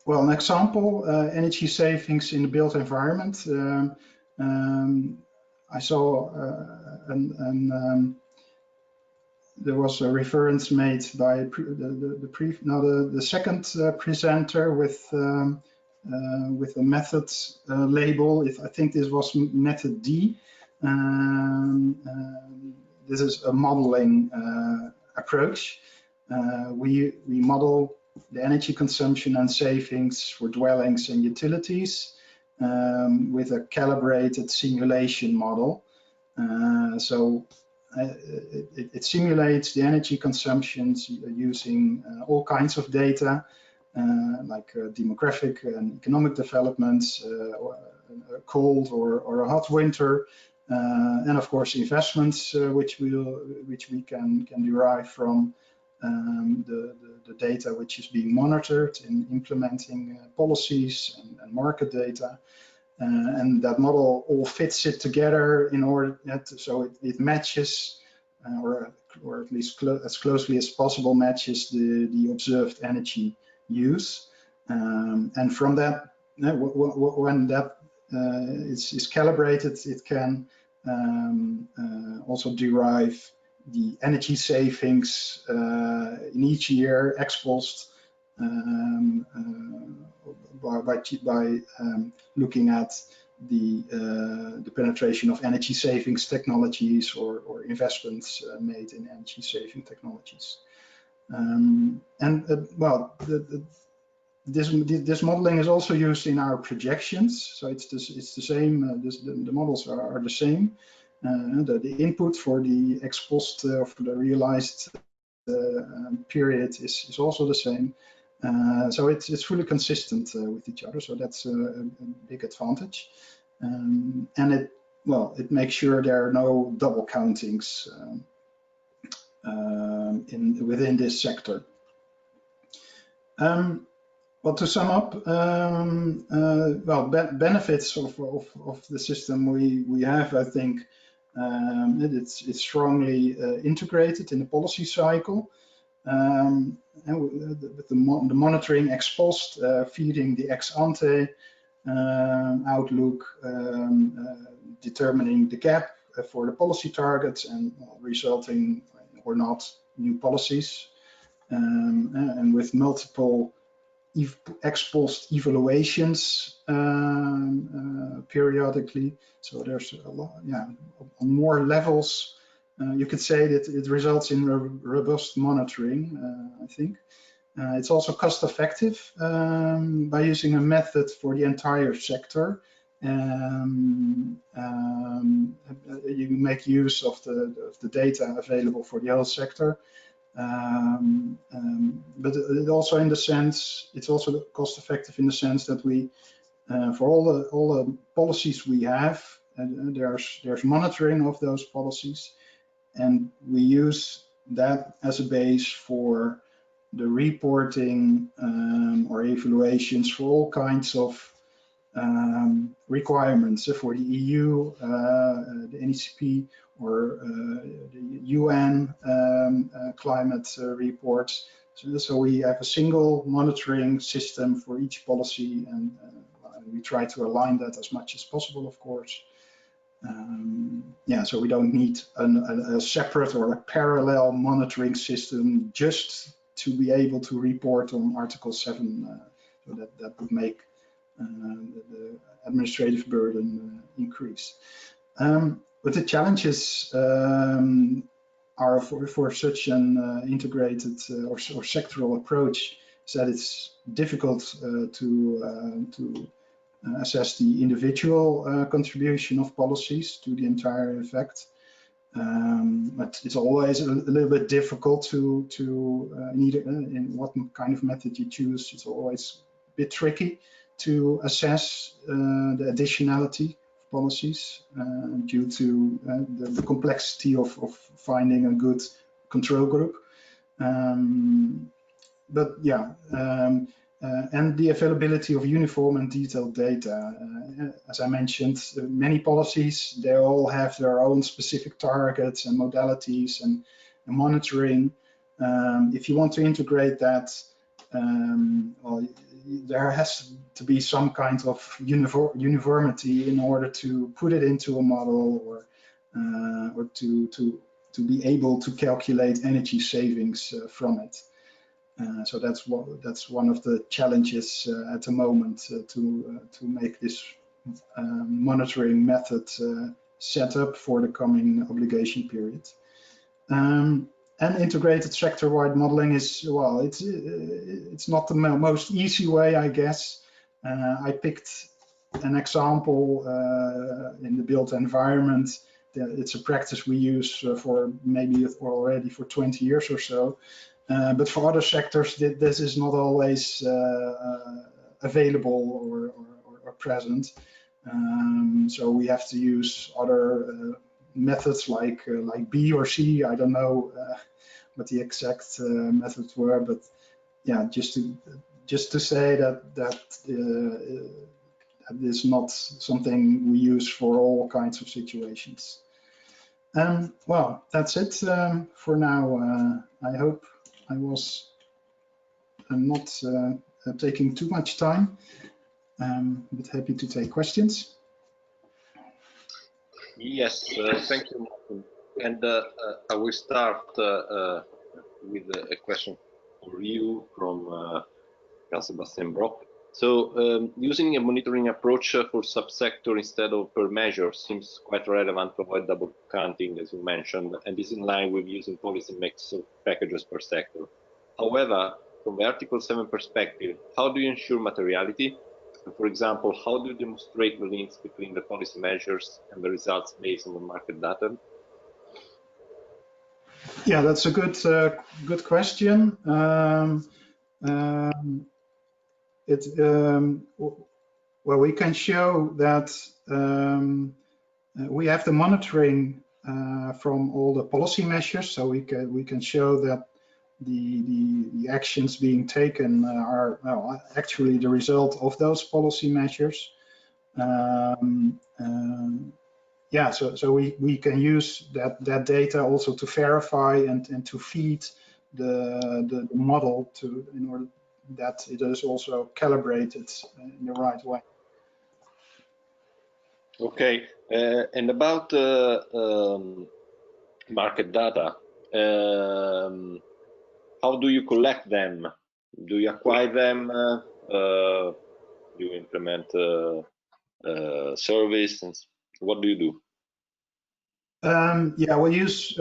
Well, an example, energy savings in the built environment. I saw there was a reference made by the second presenter with a method label. I think this was method D. This is a modeling approach. We model the energy consumption and savings for dwellings and utilities. with a calibrated simulation model. It simulates the energy consumptions using all kinds of data, like demographic and economic developments, or a cold or a hot winter, and of course investments which we can derive from the data which is being monitored in implementing policies and market data. And that model all fits it together in order so it matches, or at least as closely as possible matches the observed energy use. And from that, when that is calibrated, it can also derive the energy savings in each year ex post by looking at the penetration of energy savings technologies or investments made in energy saving technologies. Well, this modeling is also used in our projections, so it's the same. The models are the same. The input for the ex post for the realized period is also the same. So it's fully consistent with each other, so that's a big advantage. And it makes sure there are no double countings within this sector. Well, to sum up, benefits of the system we have, I think it's strongly integrated in the policy cycle. And with the monitoring ex post, feeding the ex ante outlook, determining the gap for the policy targets and resulting or not new policies, and with multiple ex post evaluations periodically. So there's a lot, on more levels. You could say that it results in robust monitoring, I think. It's also cost effective by using a method for the entire sector. You make use of the data available for the whole sector. But it also it's also cost effective in the sense that we, for all the policies we have, there's monitoring of those policies. And we use that as a base for the reporting or evaluations for all kinds of requirements for the EU, the NECP, or the UN climate reports. So we have a single monitoring system for each policy, and we try to align that as much as possible, of course. So we don't need a separate or a parallel monitoring system just to be able to report on Article 7. So that would make the administrative burden increase. But the challenges are for such an integrated or sectoral approach is that it's difficult to assess the individual contribution of policies to the entire effect. But it's always a little bit difficult to in what kind of method you choose. It's always a bit tricky to assess the additionality of policies due to the complexity of finding a good control group. And the availability of uniform and detailed data. As I mentioned, many policies, they all have their own specific targets and modalities and monitoring. If you want to integrate that, well, there has to be some kind of uniformity in order to put it into a model or to be able to calculate energy savings from it. So that's one of the challenges at the moment to make this monitoring method set up for the coming obligation period. And integrated sector-wide modeling is, well, it's not the most easy way, I guess. I picked an example in the built environment. It's a practice we use for maybe already for 20 years or so. But for other sectors, this is not always available or present. So we have to use other methods like B or C. I don't know what the exact methods were, but yeah, just to say that is not something we use for all kinds of situations. Well, that's it for now. I hope I was not taking too much time, but happy to take questions. Yes, thank you, Martin. And I will start with a question for you from Sebastian Brock. So using a monitoring approach for subsector instead of per measure seems quite relevant to avoid double counting, as you mentioned, and is in line with using policy mix of packages per sector. However, from the Article 7 perspective, how do you ensure materiality? For example, how do you demonstrate the links between the policy measures and the results based on the market data? Yeah, that's a good question. Well, we can show that we have the monitoring from all the policy measures, so we can show that the actions being taken are actually the result of those policy measures. Yeah, so we can use that data also to verify and to feed the model in order that it is also calibrated in the right way. Okay, and about market data, how do you collect them? Do you acquire them? Do you implement surveys? And what do you do? Yeah, we use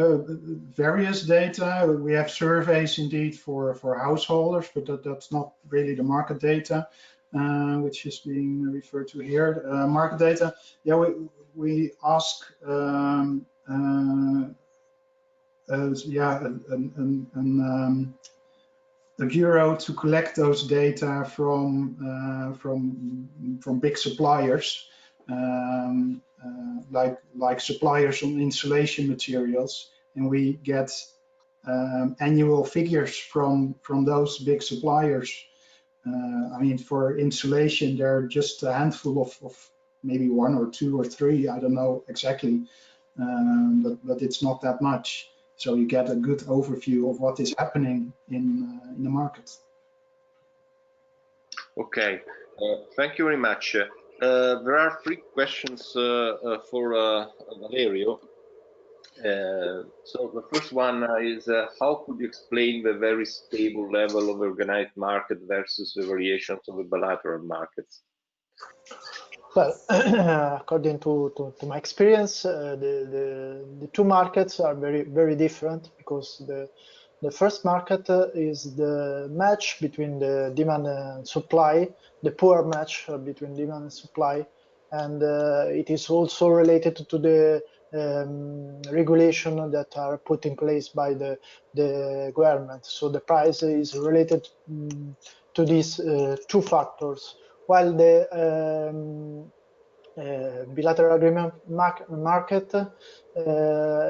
various data. We have surveys indeed for householders, but that's not really the market data, which is being referred to here. Market data, yeah, we ask a bureau to collect those data from big suppliers. Like suppliers on insulation materials, and we get annual figures from those big suppliers. I mean, for insulation, there are just a handful of maybe 1 or 2 or 3, I don't know exactly, but it's not that much. So you get a good overview of what is happening in the market. Okay, thank you very much. There are 3 questions for Valerio. So the first one is, how could you explain the very stable level of organized market versus the variations of the bilateral markets? Well, according to my experience, the 2 markets are very different, because the first market is the match between the demand and supply, the poor match between demand and supply, and it is also related to the regulation that are put in place by the government. So the price is related to these 2 factors, while the bilateral agreement market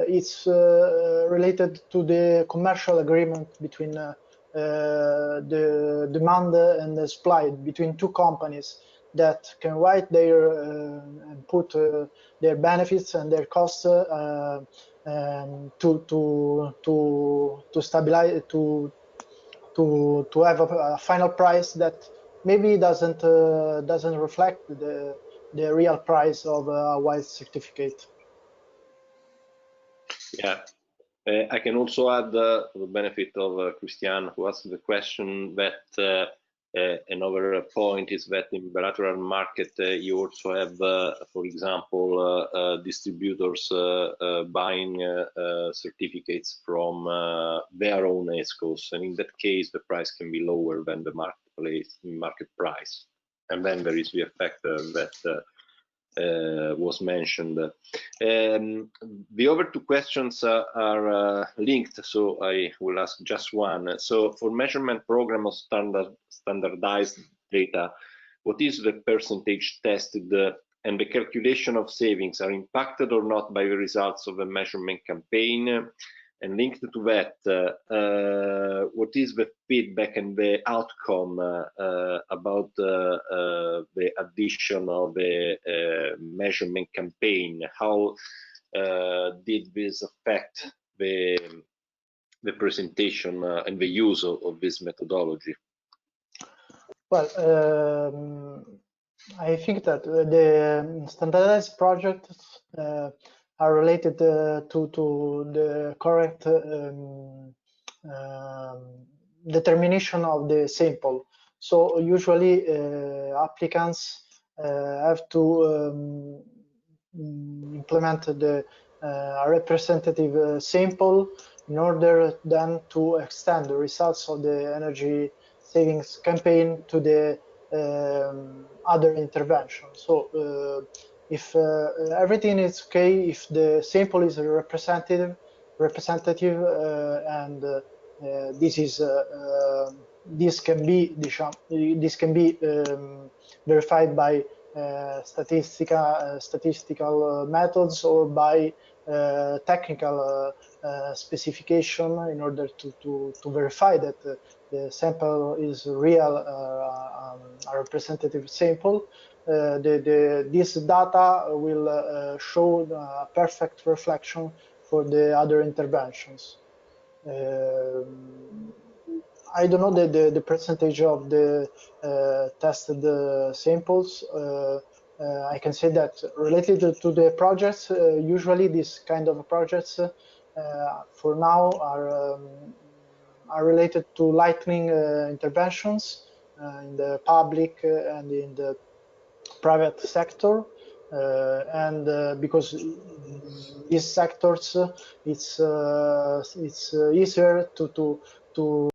is related to the commercial agreement between the demand and the supply, between 2 companies that can write their and put their benefits and their costs to stabilize, to have a final price that maybe doesn't reflect the real price of a white certificate. Yeah, I can also add, for the benefit of Christian, who asked the question, that another point is that in bilateral market you also have, for example, distributors buying certificates from their own ESCOs, and in that case the price can be lower than the market price. and then there is the effect that was mentioned. The other two questions are linked, so I will ask just one. So for measurement program of standardized data, what is the percentage tested and the calculation of savings are impacted or not by the results of a measurement campaign? And linked to that, what is the feedback and the outcome about the addition of the measurement campaign? How did this affect the presentation and the use of this methodology? Well, I think that the standardized projects are related to the correct determination of the sample. So usually applicants have to implement the representative sample in order then to extend the results of the energy savings campaign to the other interventions. So if everything is okay, if the sample is representative, and this can be verified by statistical methods or by technical specification in order to verify that the sample is real, a representative sample. This data will show a perfect reflection for the other interventions. I don't know the percentage of the tested samples. I can say that related to the projects, usually this kind of projects for now are related to lightning interventions in the public and in the private sector, and because these sectors, it's easier to